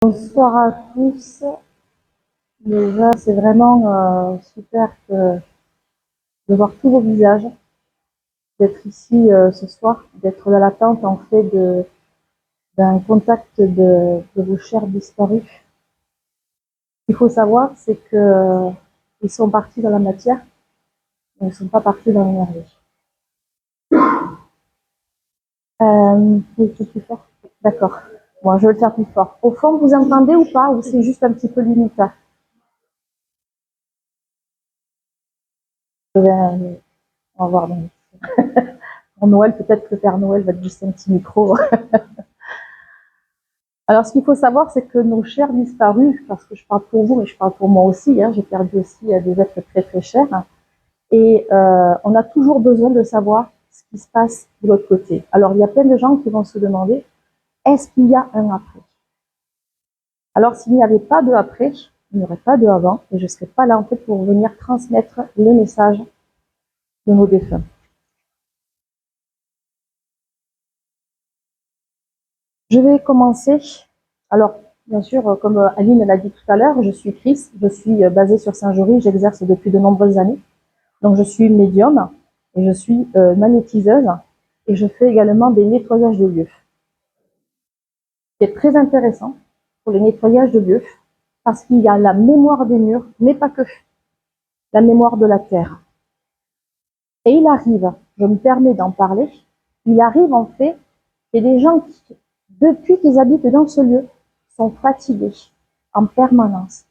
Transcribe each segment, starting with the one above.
Bonsoir à tous. Déjà, c'est vraiment super de voir tous vos visages, d'être ici ce soir, d'être dans l'attente en fait d'un contact de vos chers disparus. Ce qu'il faut savoir, c'est que ils sont partis dans la matière, mais ils ne sont pas partis dans l'énergie. Oui, c'est plus fort. D'accord. Bon, je vais le faire plus fort. Au fond, vous entendez ou pas, ou c'est juste un petit peu limité? On va voir. Pour Noël, peut-être que le Père Noël va te juste un petit micro. Alors, ce qu'il faut savoir, c'est que nos chers disparus, parce que je parle pour vous, mais je parle pour moi aussi, hein, j'ai perdu aussi des êtres très très chers, hein, et on a toujours besoin de savoir ce qui se passe de l'autre côté. Alors, il y a plein de gens qui vont se demander, est-ce qu'il y a un après? Alors, s'il n'y avait pas de après, il n'y aurait pas de avant, et je ne serais pas là en fait pour venir transmettre les messages de nos défunts. Je vais commencer. Alors, bien sûr, comme Aline l'a dit tout à l'heure, je suis Chris, je suis basée sur Saint-Jory, j'exerce depuis de nombreuses années. Donc, je suis médium et je suis magnétiseuse et je fais également des nettoyages de lieux. C'est très intéressant pour les nettoyages de lieux parce qu'il y a la mémoire des murs, mais pas que, la mémoire de la terre. Et il arrive, je me permets d'en parler, il arrive en fait qu'il y ait des gens qui, depuis qu'ils habitent dans ce lieu, sont fatigués en permanence,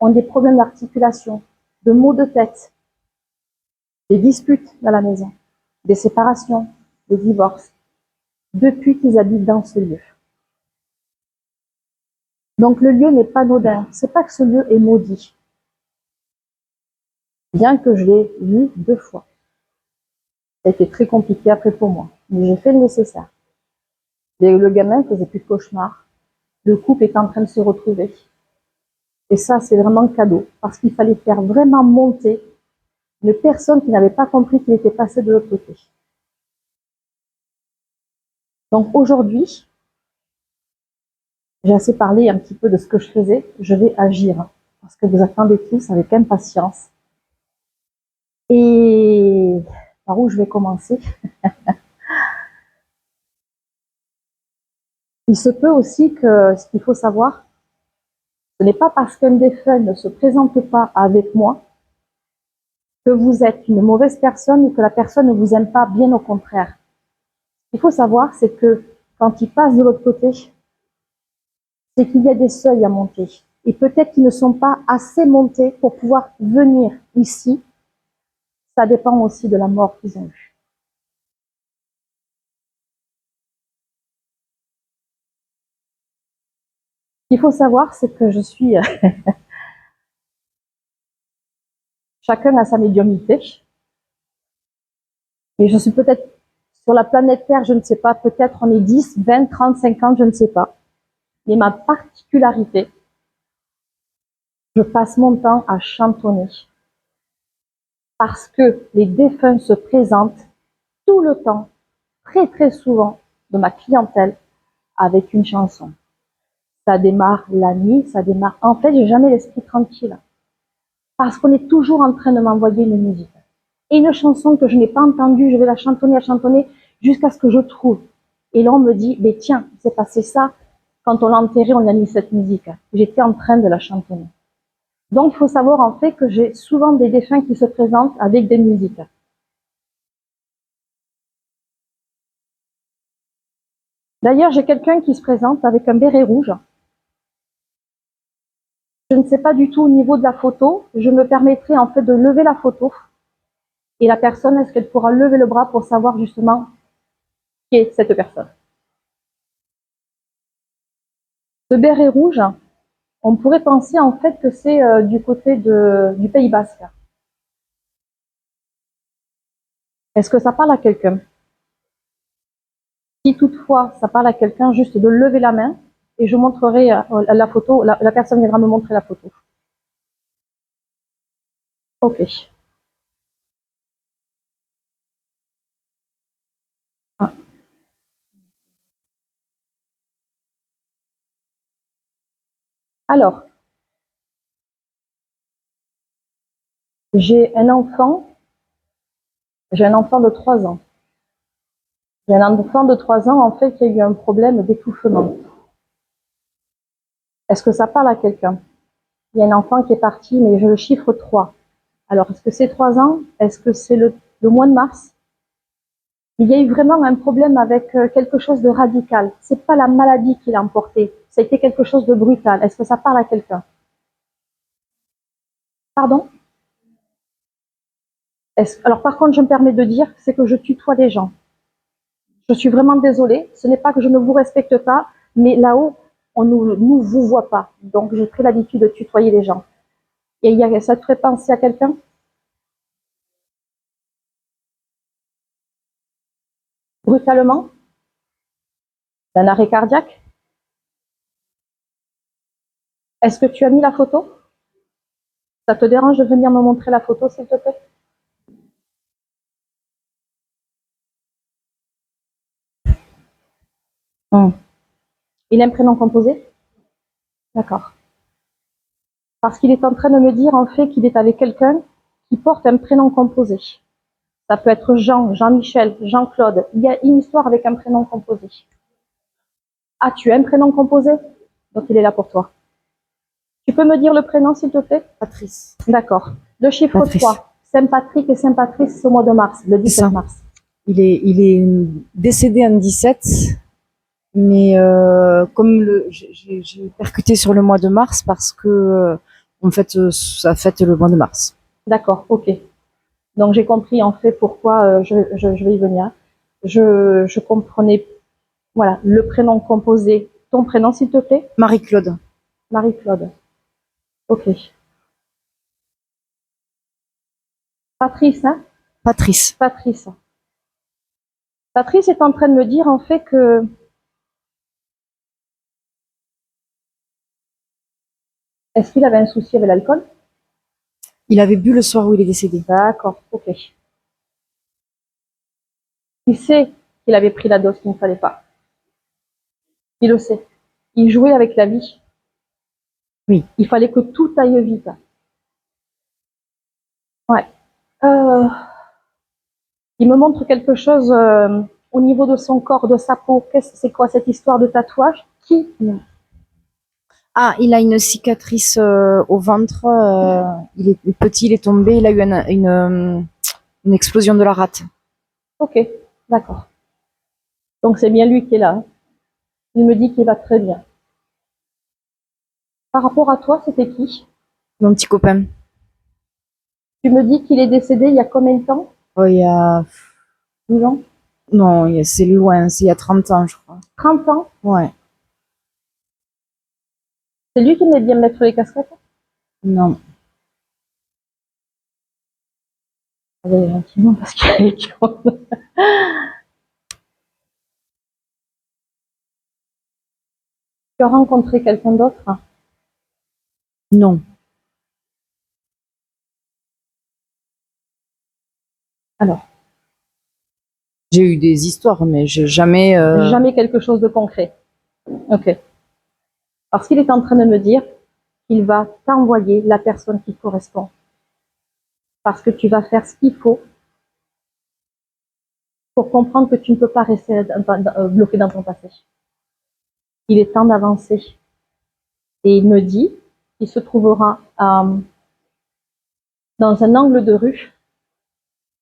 ont des problèmes d'articulation, de maux de tête, des disputes dans la maison, des séparations, des divorces, depuis qu'ils habitent dans ce lieu. Donc le lieu n'est pas anodin, c'est pas que ce lieu est maudit, bien que je l'ai vu 2 fois. Ça a été très compliqué après pour moi, mais j'ai fait le nécessaire. Le gamin faisait plus de cauchemars, le couple est en train de se retrouver. Et ça, c'est vraiment cadeau, parce qu'il fallait faire vraiment monter une personne qui n'avait pas compris qu'il était passé de l'autre côté. Donc aujourd'hui, j'ai assez parlé un petit peu de ce que je faisais, je vais agir, parce que vous attendez tous avec impatience. Et par où je vais commencer? Il se peut aussi que ce qu'il faut savoir, ce n'est pas parce qu'un défunt ne se présente pas avec moi que vous êtes une mauvaise personne ou que la personne ne vous aime pas, bien au contraire. Ce qu'il faut savoir, c'est que quand il passe de l'autre côté, c'est qu'il y a des seuils à monter. Et peut-être qu'ils ne sont pas assez montés pour pouvoir venir ici. Ça dépend aussi de la mort qu'ils ont eue. Ce qu'il faut savoir, c'est que je suis... chacun a sa médiumnité. Et je suis peut-être sur la planète Terre, je ne sais pas, peut-être on est 10, 20, 30, 50, je ne sais pas. Mais ma particularité, je passe mon temps à chantonner. Parce que les défunts se présentent tout le temps, très très souvent, de ma clientèle, avec une chanson. Ça démarre la nuit, ça démarre... En fait, j'ai jamais l'esprit tranquille. Parce qu'on est toujours en train de m'envoyer une musique. Et une chanson que je n'ai pas entendue, je vais la chantonner, jusqu'à ce que je trouve. Et là, on me dit, mais tiens, c'est passé ça. Quand on l'a enterré, on a mis cette musique. J'étais en train de la chantonner. Donc, il faut savoir en fait que j'ai souvent des défunts qui se présentent avec des musiques. D'ailleurs, j'ai quelqu'un qui se présente avec un béret rouge. Je ne sais pas du tout au niveau de la photo. Je me permettrai en fait de lever la photo. Et la personne, est-ce qu'elle pourra lever le bras pour savoir justement qui est cette personne? Ce béret rouge, on pourrait penser en fait que c'est du côté du Pays Basque. Est-ce que ça parle à quelqu'un? Si toutefois ça parle à quelqu'un, juste de lever la main et je montrerai la photo, la personne viendra me montrer la photo. Ok. Ah. Alors, j'ai un enfant, j'ai un enfant de 3 ans. J'ai un enfant de 3 ans, en fait, qui a eu un problème d'étouffement. Est-ce que ça parle à quelqu'un? Il y a un enfant qui est parti, mais je le chiffre 3. Alors, est-ce que c'est 3 ans? Est-ce que c'est le mois de mars? Il y a eu vraiment un problème avec quelque chose de radical. C'est pas la maladie qui l'a emporté. Ça a été quelque chose de brutal. Est-ce que ça parle à quelqu'un? Pardon? Alors, par contre, je me permets de dire, c'est que je tutoie les gens. Je suis vraiment désolée. Ce n'est pas que je ne vous respecte pas, mais là-haut, on nous vous voit pas. Donc, j'ai pris l'habitude de tutoyer les gens. Et ça te fait penser à quelqu'un? Brutalement? D'un arrêt cardiaque? Est-ce que tu as mis la photo? Ça te dérange de venir me montrer la photo, s'il te plaît? Hmm. Il a un prénom composé? D'accord. Parce qu'il est en train de me dire, en fait, qu'il est avec quelqu'un qui porte un prénom composé. Ça peut être Jean, Jean-Michel, Jean-Claude. Il y a une histoire avec un prénom composé. Ah, tu as un prénom composé? Donc, il est là pour toi. Tu peux me dire le prénom, s'il te plaît? Patrice. D'accord. Le chiffre Patrice. 3. Saint-Patrick et Saint-Patrice, c'est au mois de mars, le C'est 17 ça. mars. Il est décédé en 17, mais comme j'ai percuté sur le mois de mars parce que en fait ça fête le mois de mars. D'accord, ok. Donc, j'ai compris, en fait, pourquoi je vais y venir. Je comprenais, voilà, le prénom composé. Ton prénom, s'il te plaît? Marie-Claude. Marie-Claude. Ok. Patrice, hein? Patrice. Patrice. Patrice est en train de me dire, en fait, que est-ce qu'il avait un souci avec l'alcool? Il avait bu le soir où il est décédé. D'accord, ok. Il sait qu'il avait pris la dose qu'il ne fallait pas. Il le sait. Il jouait avec la vie. Oui. Il fallait que tout aille vite. Ouais. Euh, il me montre quelque chose au niveau de son corps, de sa peau. C'est quoi cette histoire de tatouage? Qui? Ah, il a une cicatrice au ventre. Il est petit, il est tombé. Il a eu une explosion de la rate. Ok, d'accord. Donc c'est bien lui qui est là, hein. Il me dit qu'il va très bien. Par rapport à toi, c'était qui? Mon petit copain. Tu me dis qu'il est décédé il y a combien de temps? Oh, il y a 12 ans? non, c'est loin. C'est il y a 30 ans, je crois. 30 ans? Ouais. C'est lui qui aimait bien mettre les casquettes? Non. Allez, gentiment, parce qu'il est jaune. Tu as rencontré quelqu'un d'autre? Non. Alors, J'ai eu des histoires, mais j'ai jamais. jamais quelque chose de concret. Ok. Parce qu'il est en train de me dire qu'il va t'envoyer la personne qui correspond. Parce que tu vas faire ce qu'il faut pour comprendre que tu ne peux pas rester bloqué dans ton passé. Il est temps d'avancer. Et il me dit qu'il se trouvera dans un angle de rue.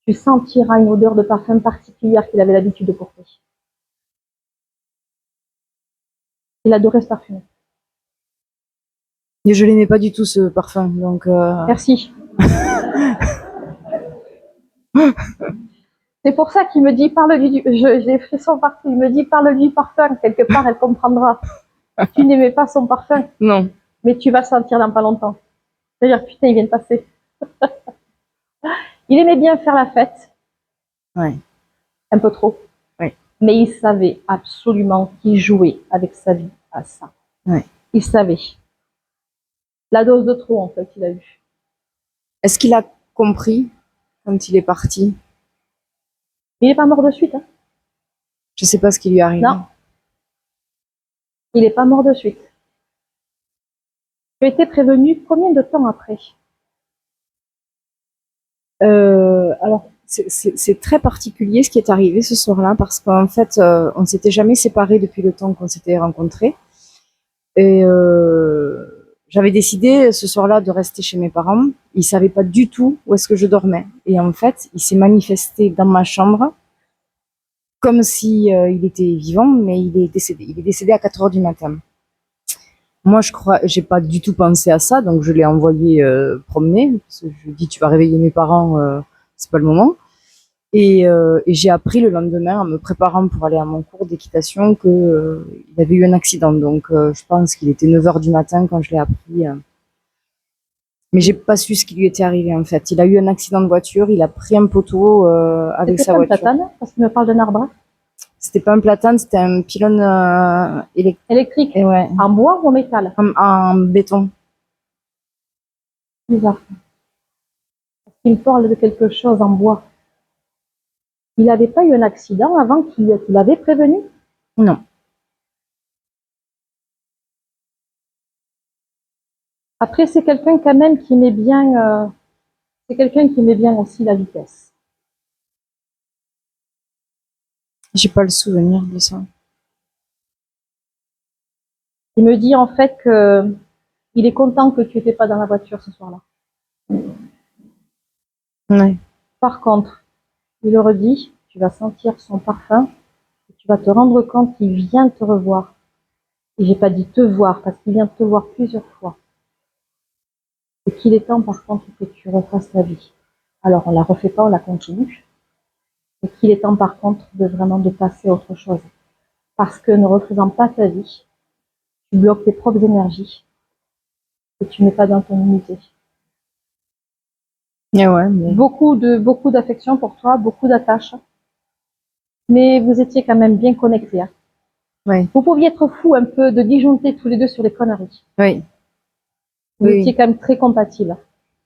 Tu sentiras une odeur de parfum particulière qu'il avait l'habitude de porter. Il adorait ce parfum. Et je l'aimais pas du tout ce parfum, donc. Merci. C'est pour ça qu'il me dit parle-lui j'ai fait son parfum. Il me dit parle-lui parfum. Quelque part, elle comprendra. Tu n'aimais pas son parfum, Non. mais tu vas sentir dans pas longtemps. C'est-à-dire, putain, il vient de passer. Il aimait bien faire la fête, Ouais. un peu trop, Ouais. mais il savait absolument qu'il jouait avec sa vie à ça. Ouais. Il savait. La dose de trop, en fait, il a eu. Est-ce qu'il a compris quand il est parti? Il n'est pas mort de suite, hein. Je sais pas ce qui lui est arrivé. Non, il n'est pas mort de suite. Tu as été prévenu combien de temps après? Alors, c'est très particulier ce qui est arrivé ce soir-là parce qu'en fait, on ne s'était jamais séparés depuis le temps qu'on s'était rencontrés. Et j'avais décidé ce soir-là de rester chez mes parents. Ils savaient pas du tout où est-ce que je dormais. Et en fait, il s'est manifesté dans ma chambre comme si il était vivant, mais il est décédé. Il est décédé à 4 heures du matin. Moi, je crois, j'ai pas du tout pensé à ça, donc je l'ai envoyé promener. Parce que je lui ai dit, tu vas réveiller mes parents, c'est pas le moment. Et j'ai appris le lendemain, en me préparant pour aller à mon cours d'équitation, que il avait eu un accident. Donc, je pense qu'il était 9 heures du matin quand je l'ai appris. Mais j'ai pas su ce qui lui était arrivé en fait. Il a eu un accident de voiture, il a pris un poteau avec C'était sa pas un voiture. platane, parce qu'il me parle d'un arbre C'était pas un platane, c'était un pylône électrique. électrique. Et ouais, En bois ou en métal? en béton. Bizarre. Il me parle de quelque chose en bois. Il n'avait pas eu un accident avant qu'il avait prévenu? Non. Après, c'est quelqu'un quand même qui met bien, c'est quelqu'un qui met bien aussi la vitesse. J'ai pas le souvenir de ça. Il me dit en fait que il est content que tu n'étais pas dans la voiture ce soir-là. Ouais. Par contre, il le redit, tu vas sentir son parfum et tu vas te rendre compte qu'il vient te revoir. Et j'ai pas dit te voir parce qu'il vient te voir plusieurs fois. Et qu'il est temps par contre que tu refasses ta vie. Alors on la refait pas, on la continue. Et qu'il est temps par contre de vraiment de passer à autre chose. Parce que ne refaisant pas ta vie, tu bloques tes propres énergies et tu n'es pas dans ton unité. Et ouais, mais... Beaucoup d'affection pour toi, beaucoup d'attaches. Mais vous étiez quand même bien connectés. Hein. Ouais. Vous pouviez être fous un peu de disjoncter tous les deux sur les conneries. Oui. Vous Oui. étiez quand même très compatibles.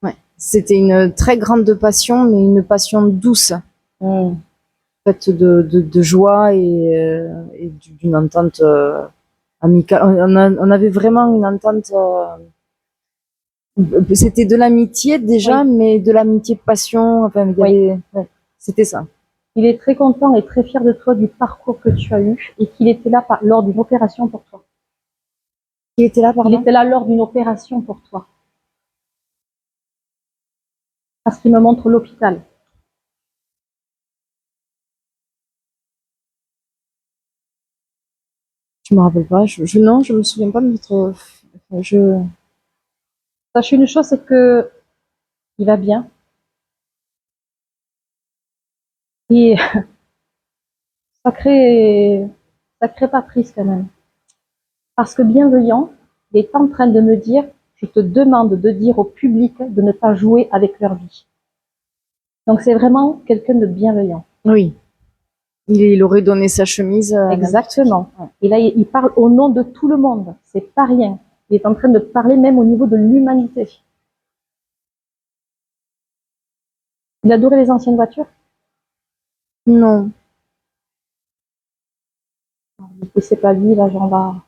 Ouais. C'était une très grande passion, mais une passion douce. Faite de joie et d'une entente amicale. On avait vraiment une entente. C'était de l'amitié déjà, Oui. mais de l'amitié passion. Enfin, il y Oui. avait, ouais, c'était ça. Il est très content et très fier de toi du parcours que tu as eu et qu'il était là lors d'une opération pour toi. Il était là, Il pardon. était là lors d'une opération pour toi. Parce qu'il me montre l'hôpital. Je me rappelle pas. Non, je me souviens pas de notre. Je. Sache une chose, c'est que il va bien. Et sacré, sacré Patrice quand même. Parce que bienveillant, il est en train de me dire, je te demande de dire au public de ne pas jouer avec leur vie. Donc c'est vraiment quelqu'un de bienveillant. Oui. Il aurait donné sa chemise à Exactement. ouais. Et là, il parle au nom de tout le monde. C'est pas rien. Il est en train de parler même au niveau de l'humanité. Il adorait les anciennes voitures. Non. Et c'est pas lui, là, j'en vais.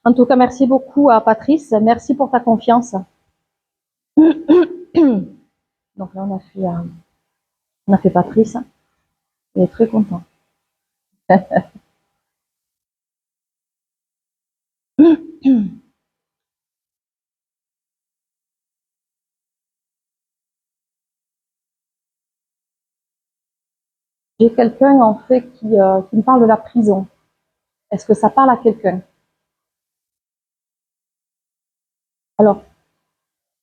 En tout cas, merci beaucoup à Patrice. Merci pour ta confiance. Donc là, on a fait Patrice. Il est très content. J'ai quelqu'un, en fait, qui me parle de la prison. Est-ce que ça parle à quelqu'un? Alors,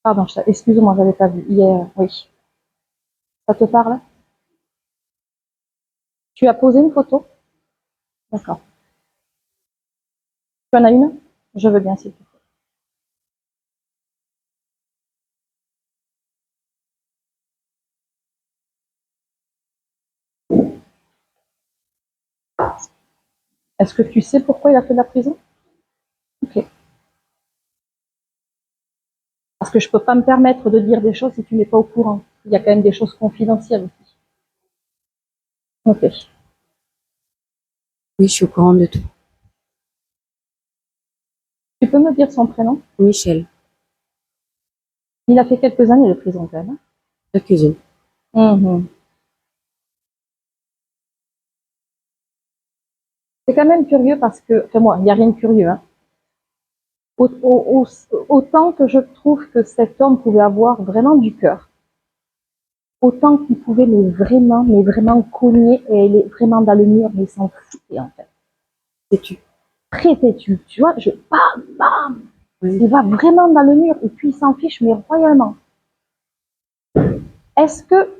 pardon, excuse-moi, j'avais pas vu. Hier, oui. Ça te parle? Tu as posé une photo? D'accord. Tu en as une? Je veux bien, s'il te plaît. Est-ce que tu sais pourquoi il a fait de la prison? Ok. Parce que je peux pas me permettre de dire des choses si tu n'es pas au courant. Il y a quand même des choses confidentielles aussi. Ok. Oui, je suis au courant de tout. Tu peux me dire son prénom? Michel, Il a fait quelques années de prison quand même, hein. la cuisine. Mhm. C'est quand même curieux parce que, enfin moi, il n'y a rien de curieux, hein. Autant que je trouve que cet homme pouvait avoir vraiment du cœur, autant qu'il pouvait mais vraiment cogner et il est vraiment dans le mur, mais il s'en foutait en fait. Sais-tu? Très têtu, tu vois, bam, bam, Oui. il va vraiment dans le mur et puis il s'en fiche, mais royalement. Est-ce que,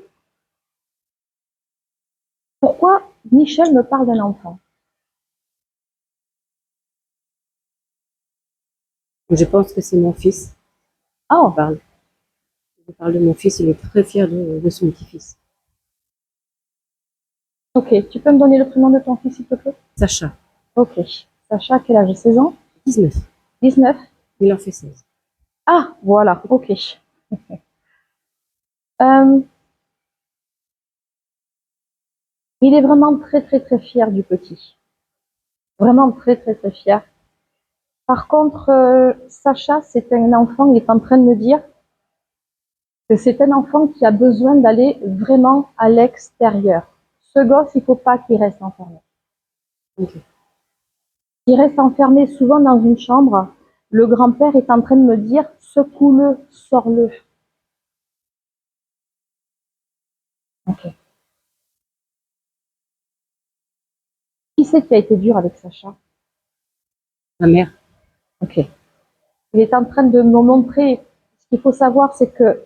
pourquoi Michel me parle d'un enfant? Je pense que c'est mon fils qui Oh, parle. Je parle de mon fils, il est très fier de son petit-fils. ok, tu peux me donner le prénom de ton fils s'il te plaît? Sacha, Ok, Sacha, quel âge? 16 ans? 19. 19? Il en fait 16. Ah, voilà, ok. Euh, il est vraiment très très très fier du petit. Vraiment très très très fier. Par contre, Sacha, c'est un enfant, il est en train de me dire que c'est un enfant qui a besoin d'aller vraiment à l'extérieur. Ce gosse, il faut pas qu'il reste enfermé. Ok. Il reste enfermé souvent dans une chambre. Le grand-père est en train de me dire, secoue-le, sors-le. Ok. Qui c'est qui a été dur avec Sacha? Ma mère, Ok. Il est en train de me montrer, ce qu'il faut savoir, c'est que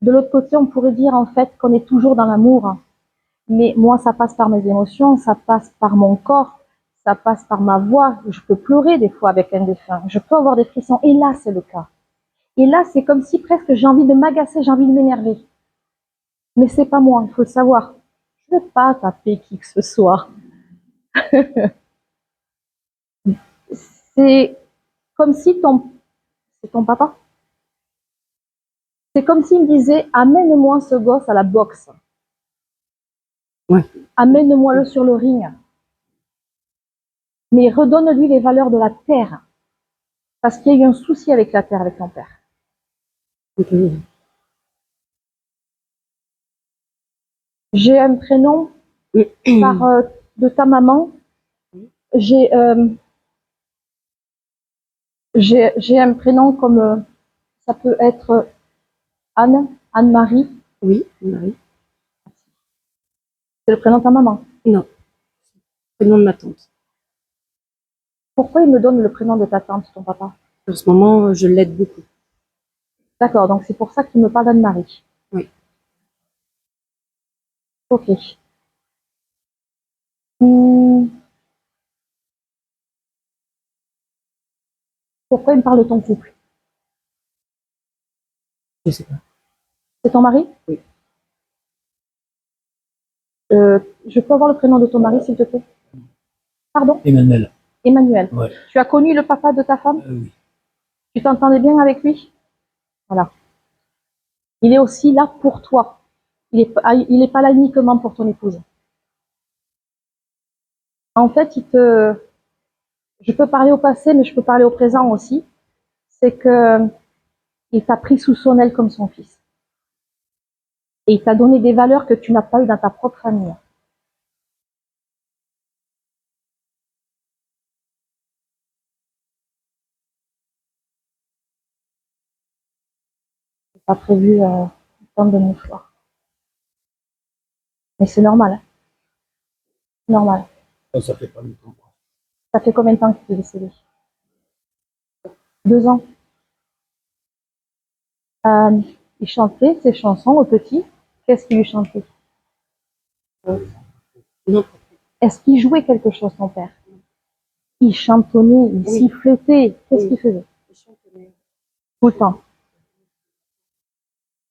de l'autre côté, on pourrait dire en fait qu'on est toujours dans l'amour. Mais moi, ça passe par mes émotions, ça passe par mon corps, ça passe par ma voix. Je peux pleurer des fois avec un défunt. Je peux avoir des frissons. Et là, c'est le cas. Et là, c'est comme si presque j'ai envie de m'agacer, j'ai envie de m'énerver. Mais c'est pas moi, il faut le savoir. Je ne vais pas taper qui que ce soit. C'est comme si c'est ton papa. C'est comme s'il me disait, amène-moi ce gosse à la boxe. ouais. Amène-moi-le sur le ring. Mais redonne-lui les valeurs de la terre. Parce qu'il y a eu un souci avec la terre, avec ton père. Ok. J'ai un prénom par, de ta maman. J'ai j'ai un prénom comme ça peut être Anne, Anne-Marie. Oui, Marie. C'est le prénom de ta maman. Non, c'est le nom de ma tante. Pourquoi il me donne le prénom de ta tante, ton papa? En ce moment, je l'aide beaucoup. D'accord, donc c'est pour ça qu'il me parle d'Anne-Marie. Oui. Ok. Hmm, pourquoi il me parle de ton couple? Je sais pas. C'est ton mari? Oui. Je peux avoir le prénom de ton mari, s'il te plaît? Pardon? Emmanuel. Emmanuel. Ouais. Tu as connu le papa de ta femme? Oui. Tu t'entendais bien avec lui? Voilà. Il est aussi là pour toi. Il est pas là uniquement pour ton épouse. En fait, je peux parler au passé, mais je peux parler au présent aussi. C'est que il t'a pris sous son aile comme son fils. Et il t'a donné des valeurs que tu n'as pas eues dans ta propre famille. J'ai pas prévu tant de mouchoirs. Mais c'est normal, hein. Normal. Ça fait pas longtemps. Ça fait combien de temps qu'il est décédé? 2 ans. Euh, il chantait ses chansons au petit. Qu'est-ce qu'il lui chantait? Non. Est-ce qu'il jouait quelque chose, ton père? Il chantonnait, il Oui. sifflotait. Qu'est-ce Oui. qu'il faisait? Je chante, mais Tout le temps.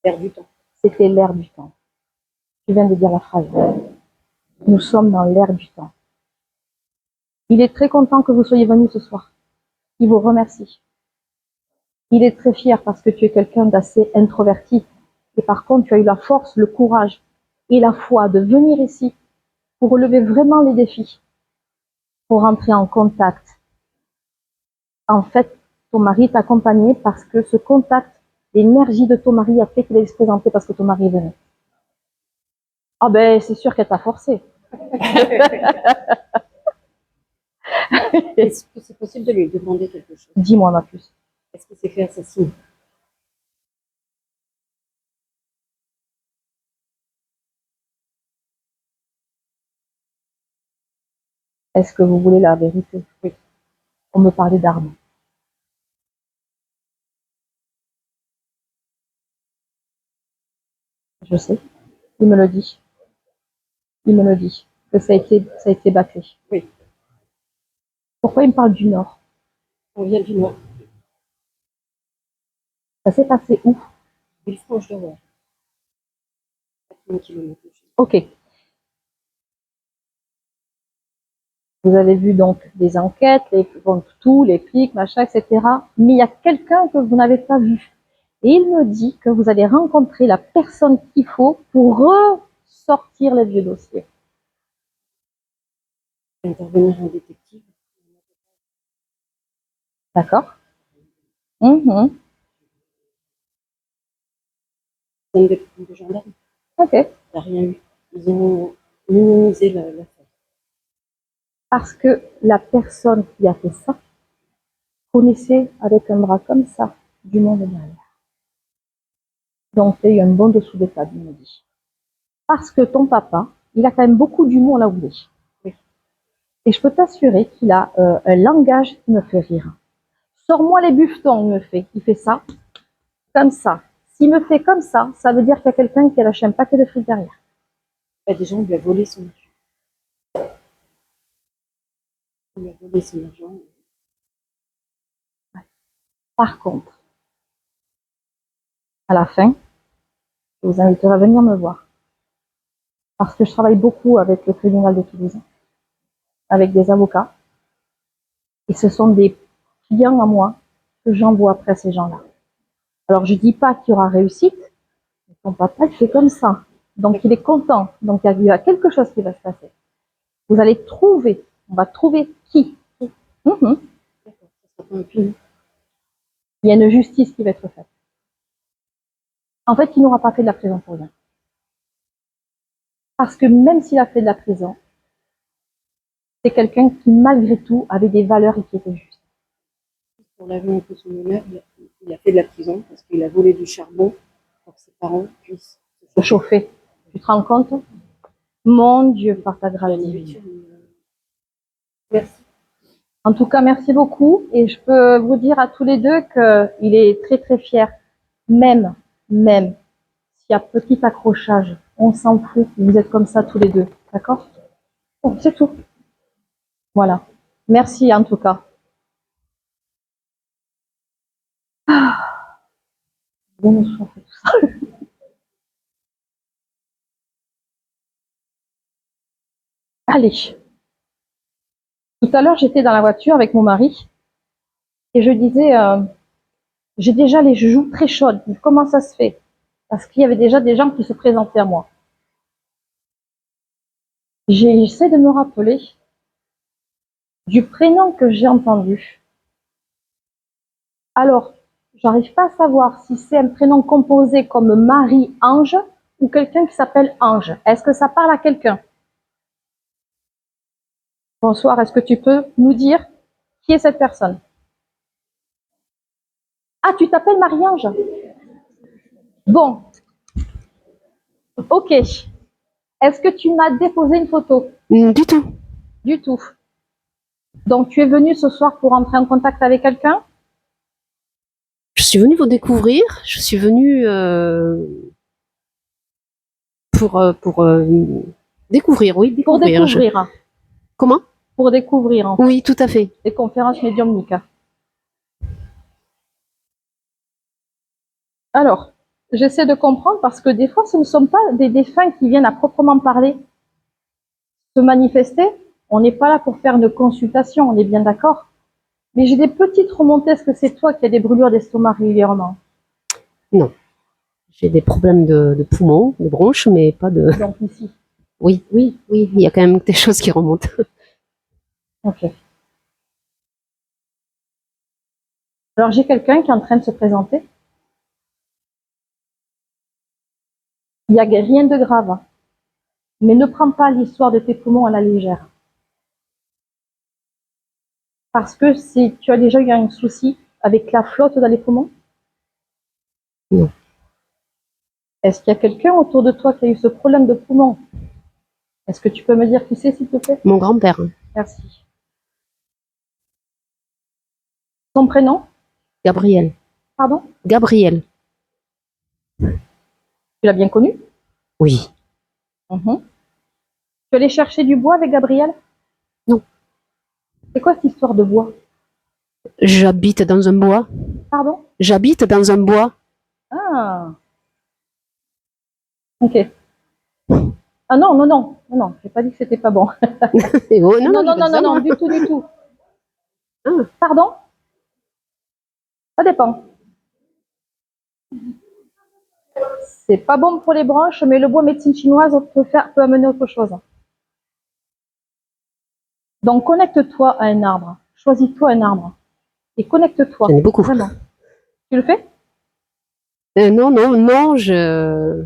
perd du temps. C'était l'air du temps. Tu viens de dire la phrase. Nous sommes dans l'air du temps. Il est très content que vous soyez venus ce soir. Il vous remercie. Il est très fier parce que tu es quelqu'un d'assez introverti. Et par contre, tu as eu la force, le courage et la foi de venir ici pour relever vraiment les défis, pour entrer en contact. En fait, ton mari est accompagné parce que ce contact, l'énergie de ton mari a fait qu'il allait se présenter parce que ton mari est venu. Ah ben, c'est sûr qu'elle t'a forcé. Est-ce que c'est possible de lui demander quelque chose? Dis-moi, ma puce. Est-ce qu'il s'est fait assassiner? Est-ce que vous voulez la vérité? Oui. On me parlait d'armes. Je sais. Il me le dit. Il me le dit. Que ça a été bâclé. Oui. Pourquoi il me parle du Nord? On vient du Nord, Ça s'est passé où? Villefranche-de-Rouergue. 80 km de chez Ok. Vous avez vu donc des enquêtes, les flics, machin, etc. Mais il y a quelqu'un que vous n'avez pas vu. Et il me dit que vous allez rencontrer la personne qu'il faut pour ressortir les vieux dossiers. nous. Intervenir un détective. D'accord? Mhm. Un des gendarmes. Ok. Il n'y a rien eu. Ils ont minimisé l'affaire. Parce que la personne qui a fait ça connaissait avec un bras comme ça du monde derrière. Donc il y a eu un bon dessous de table, il me dit. Parce que ton papa, il a quand même beaucoup d'humour là où il est. Oui. Et je peux t'assurer qu'il a un langage qui me fait rire. Sors-moi les bufetons, il me fait. Il fait ça, comme ça. S'il me fait comme ça veut dire qu'il y a quelqu'un qui a lâché un paquet de fric derrière. Déjà, on lui a volé son argent. On lui a volé son argent. Par contre, à la fin, je vous inviterai à venir me voir. Parce que je travaille beaucoup avec le tribunal de Toulouse, avec des avocats. Et ce sont des clients à moi que j'envoie après ces gens-là. Alors, je dis pas qu'il y aura réussite, mais ton papa, il fait comme ça. Donc, il est content. Donc, il y a quelque chose qui va se passer. Vous allez trouver, on va trouver qui. Mhm. D'accord, ça sera pas un puni. Il y a une justice qui va être faite. En fait, il n'aura pas fait de la prison pour rien. Parce que même s'il a fait de la prison, c'est quelqu'un qui, malgré tout, avait des valeurs et qui était juste. Pour laver un peu son honneur, il a fait de la prison parce qu'il a volé du charbon pour que ses parents puissent Se chauffer. Tu te rends compte? Mon Dieu, par ta grâce divine. Merci. En tout cas, merci beaucoup. Et je peux vous dire à tous les deux qu'il est très très fier. Même s'il y a petit accrochage, on s'en fout. Vous êtes comme ça tous les deux. D'accord? Bon, c'est tout. Voilà. Merci en tout cas. Bon, on s'en fait tout ça. Allez. Tout à l'heure, j'étais dans la voiture avec mon mari et je disais, j'ai déjà les joues très chaudes. Comment ça se fait? Parce qu'il y avait déjà des gens qui se présentaient à moi. J'essaie de me rappeler du prénom que j'ai entendu. Alors, j'arrive pas à savoir si c'est un prénom composé comme Marie-Ange ou quelqu'un qui s'appelle Ange. Est-ce que ça parle à quelqu'un? Bonsoir, est-ce que tu peux nous dire qui est cette personne? Ah, tu t'appelles Marie-Ange? Bon, ok. Est-ce que tu m'as déposé une photo? Du tout. Du tout. Donc, tu es venu ce soir pour entrer en contact avec quelqu'un? Je suis venue vous découvrir. Je suis venue pour découvrir, oui, Pour découvrir. découvrir. Comment? Pour découvrir, en fait, Oui, tout à fait. des conférences médiumniques. Alors, j'essaie de comprendre parce que des fois, ce ne sont pas des défunts qui viennent à proprement parler se manifester. On n'est pas là pour faire une consultation, on est bien d'accord. Mais j'ai des petites remontées. Est-ce que c'est toi qui as des brûlures d'estomac régulièrement? Non. J'ai des problèmes de poumons, de bronches, mais pas de. Donc ici. Oui, il y a quand même des choses qui remontent. Ok. Alors j'ai quelqu'un qui est en train de se présenter. Il n'y a rien de grave. Mais ne prends pas l'histoire de tes poumons à la légère. Parce que si tu as déjà eu un souci avec la flotte dans les poumons. Non. Est-ce qu'il y a quelqu'un autour de toi qui a eu ce problème de poumon? Est-ce que tu peux me dire qui c'est, s'il te plaît? Mon grand-père. Merci. Son prénom? Gabriel. Pardon? Gabriel. Tu l'as bien connu? Oui. Tu es allé chercher du bois avec Gabriel? Non. C'est quoi cette histoire de bois? J'habite dans un bois. Pardon? J'habite dans un bois. Ah. Ok. Ah non, non, non, non, non, j'ai pas dit que c'était pas bon. Oh, non, Non, non, je non, fais non, ça, non, moi. du tout, du tout. Ah. Pardon? Ça dépend. C'est pas bon pour les branches, mais le bois médecine chinoise peut amener autre chose. Donc connecte-toi à un arbre. Choisis-toi un arbre. Et connecte-toi. J'en ai beaucoup. Vraiment. Tu le fais? Non, non, non, je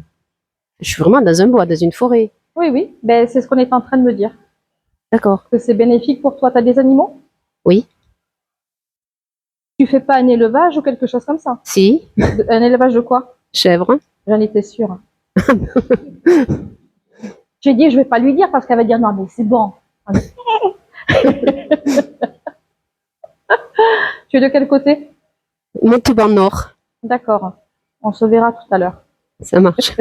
suis vraiment dans un bois, dans une forêt. Oui, oui. Ben, c'est ce qu'on est en train de me dire. D'accord. Que c'est bénéfique pour toi. Tu as des animaux? Oui. Tu fais pas un élevage ou quelque chose comme ça? Si. Un élevage de quoi? Chèvre. J'en étais sûre. J'ai dit, je vais pas lui dire parce qu'elle va dire non, mais c'est bon. Tu es de quel côté? Montauban Nord. D'accord. On se verra tout à l'heure. Ça marche.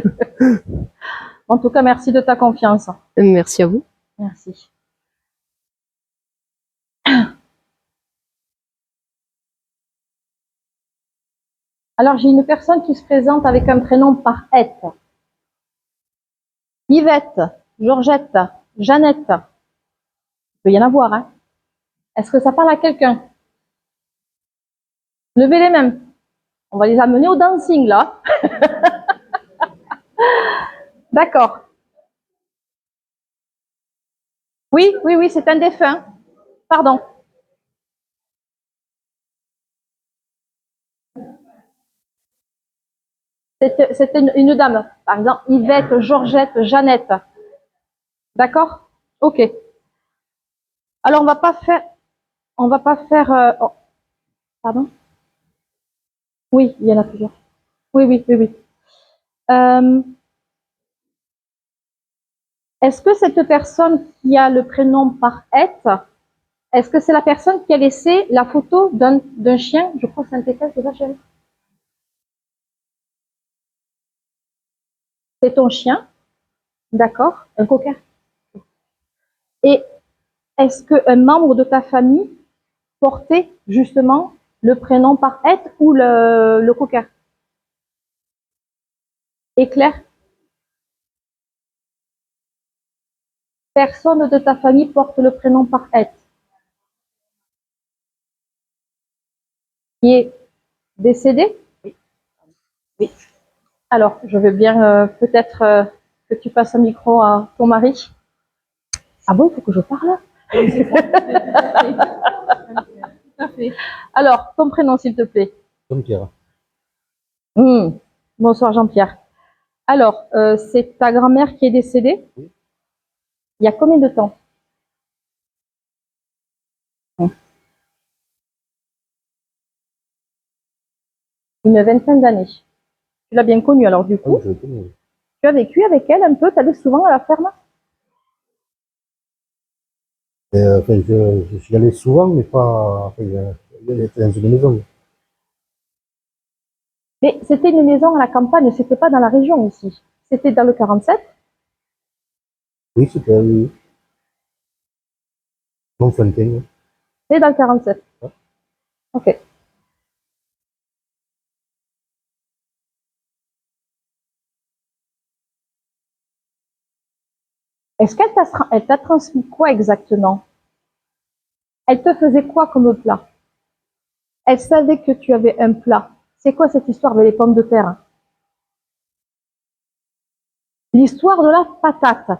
En tout cas, merci de ta confiance. Merci à vous. Merci. Alors, j'ai une personne qui se présente avec un prénom par être. Yvette, Georgette, Jeannette. Il peut y en avoir, hein. Est-ce que ça parle à quelqu'un? Levez les mains. On va les amener au dancing, là. D'accord. Oui, oui, oui, c'est un défunt. Pardon. C'était une dame. Par exemple, Yvette, Georgette, Jeannette. D'accord? Ok. Alors, on va pas faire, oh, pardon? Oui, il y en a plusieurs. Oui, oui, oui, oui. Est-ce que cette personne qui a le prénom par être, est-ce que c'est la personne qui a laissé la photo d'un chien? Je crois que c'est un teckel, c'est ça, chérie? C'est ton chien, d'accord? Un cocker. Et est-ce qu'un membre de ta famille portait justement le prénom par être ou le cocker? Éclair? Personne de ta famille porte le prénom par être. Qui est décédé? Oui. Alors, je veux bien peut-être que tu passes un micro à ton mari. Ah bon, il faut que je parle? Alors, ton prénom, s'il te plaît. Jean-Pierre. Bonsoir, Jean-Pierre. Alors, c'est ta grand-mère qui est décédée? Oui. Il y a combien de temps? Une vingtaine d'années. Tu l'as bien connue, alors du coup. Je le connais. Tu as vécu avec elle un peu? Tu allais souvent à la ferme? Enfin, je suis allé souvent, mais pas. Enfin, il était dans une maison. Mais c'était une maison à la campagne, c'était pas dans la région ici. C'était dans le 47? Oui, c'était. Oui. Montfontaine. C'est dans le 47. Ouais. Ok. Est-ce qu'elle t'a transmis quoi exactement? Elle te faisait quoi comme plat? Elle savait que tu avais un plat. C'est quoi cette histoire avec les pommes de terre? L'histoire de la patate.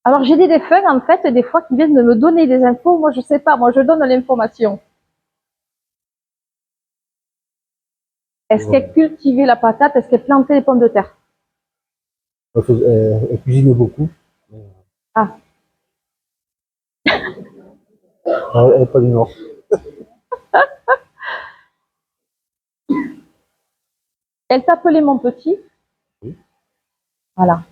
Alors j'ai des défunts en fait, des fois qui viennent de me donner des infos. Moi je sais pas, moi je donne l'information. Est-ce qu'elle cultivait la patate? Est-ce qu'elle plantait les pommes de terre? Elle cuisine beaucoup. Ah, Elle n'est pas du Nord. elle t'appelait mon petit? Oui. Voilà.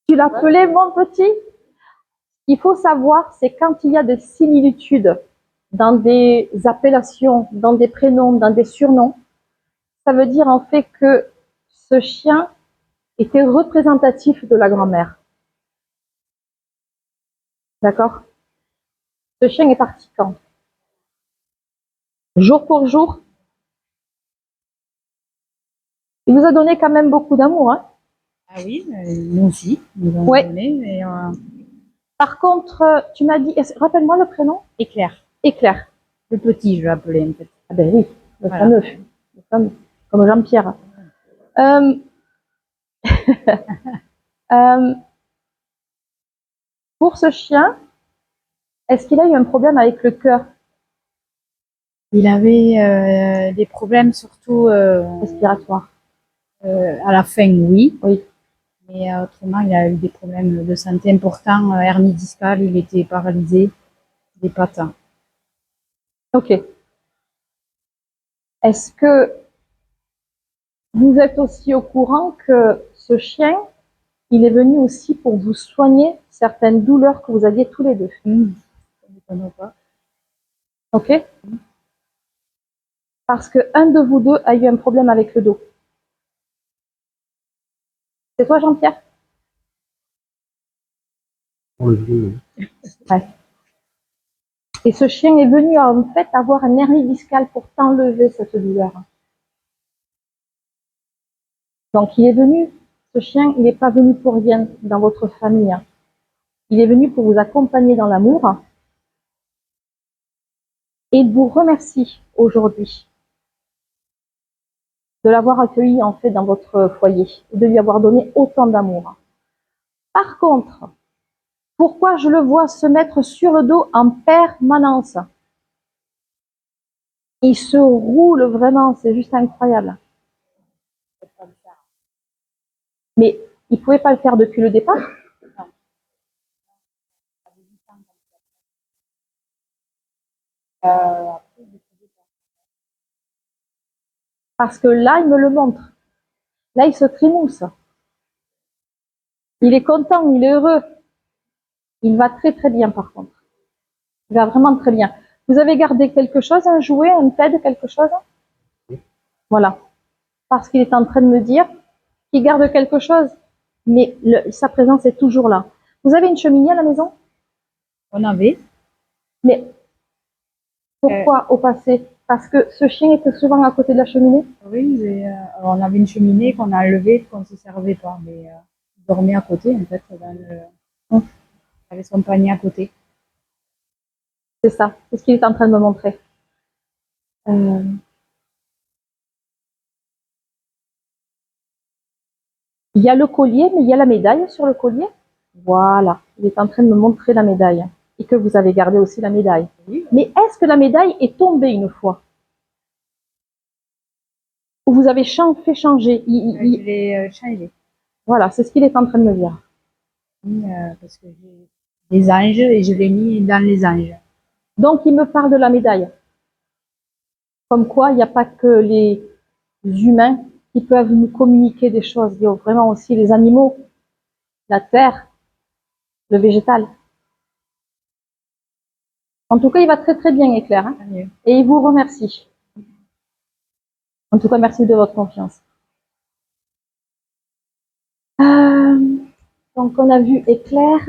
Tu l'appelais mon petit? Ce qu'il faut savoir, c'est quand il y a des similitudes dans des appellations, dans des prénoms, dans des surnoms, ça veut dire en fait que ce chien était représentatif de la grand-mère. D'accord? Ce chien est parti quand? Jour pour jour. Il vous a donné quand même beaucoup d'amour, hein? Ah oui, nous aussi, nous avons Ouais. donné, mais Par contre, tu m'as dit, rappelle-moi le prénom? éclair. Éclair. Le petit, je l'appelais en fait. Ah ben oui, le Voilà. fameux. Le fameux. Comme Jean-Pierre. Euh, euh, pour ce chien, est-ce qu'il a eu un problème avec le cœur Il avait des problèmes surtout respiratoire? à la fin, oui. Oui. Mais autrement, il a eu des problèmes de santé importants, hernie discale, il était paralysé des pattes. Ok. Est-ce que vous êtes aussi au courant que ce chien, il est venu aussi pour vous soigner certaines douleurs que vous aviez tous les deux? Ça ne m'étonne pas. Ok? Parce que un de vous deux a eu un problème avec le dos. C'est toi, Jean-Pierre? Pour le vieux, oui. Ouais. Et ce chien est venu en fait avoir un hernie discale pour t'enlever cette douleur. Donc il est venu, ce chien, il n'est pas venu pour rien dans votre famille. Il est venu pour vous accompagner dans l'amour. Et il vous remercie aujourd'hui de l'avoir accueilli en fait dans votre foyer et de lui avoir donné autant d'amour. Par contre, pourquoi je le vois se mettre sur le dos en permanence? Il se roule vraiment, c'est juste incroyable. Mais il ne pouvait pas le faire depuis le départ? Parce que là, il me le montre. Là, il se trimousse. Il est content, il est heureux. Il va très très bien par contre. Il va vraiment très bien. Vous avez gardé quelque chose, un jouet, un ped, quelque chose? Voilà. Parce qu'il est en train de me dire qu'il garde quelque chose, mais sa présence est toujours là. Vous avez une cheminée à la maison? On avait, Mais pourquoi au passé? Parce que ce chien était souvent à côté de la cheminée? oui, mais, on avait une cheminée qu'on a enlevée, qu'on ne se servait pas, mais il dormait à côté en fait, Hum, il avait son panier à côté. C'est ça, c'est ce qu'il est en train de me montrer. Euh, il y a le collier, mais il y a la médaille sur le collier. Voilà, il est en train de me montrer la médaille. Et que vous avez gardé aussi la médaille. Oui. Mais est-ce que la médaille est tombée une fois? Ou vous avez fait changer? Je l'ai changé. Voilà, c'est ce qu'il est en train de me dire. Oui, parce que j'ai des anges et je l'ai mis dans les anges. Donc, il me parle de la médaille. Comme quoi, il n'y a pas que les humains qui peuvent nous communiquer des choses. Il y a vraiment aussi les animaux, la terre, le végétal. En tout cas, il va très très bien, Éclair. Hein, Tant mieux. et il vous remercie. En tout cas, merci de votre confiance. Euh, donc, on a vu Éclair.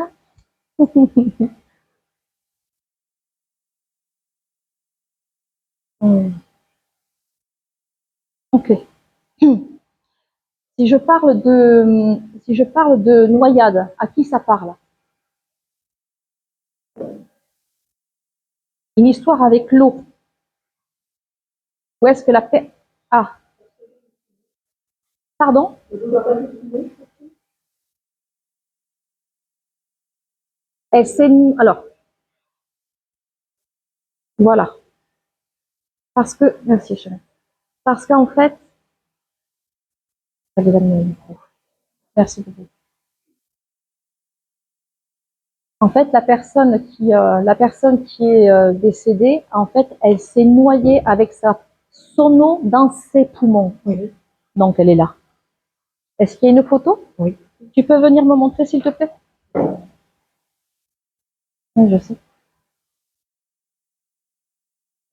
Ok. Si je parle de noyade, à qui ça parle? Une histoire avec l'eau. Où est-ce que la paix... Ah, pardon? Elle s'est... Alors, voilà. Parce que... Merci, chérie. Parce qu'en fait... Allez, donne-moi le micro. Merci beaucoup. En fait, la personne qui est décédée, en fait, elle s'est noyée avec son eau dans ses poumons. Oui. Donc, elle est là. Est-ce qu'il y a une photo? Oui. Tu peux venir me montrer, s'il te plaît? Oui, je sais.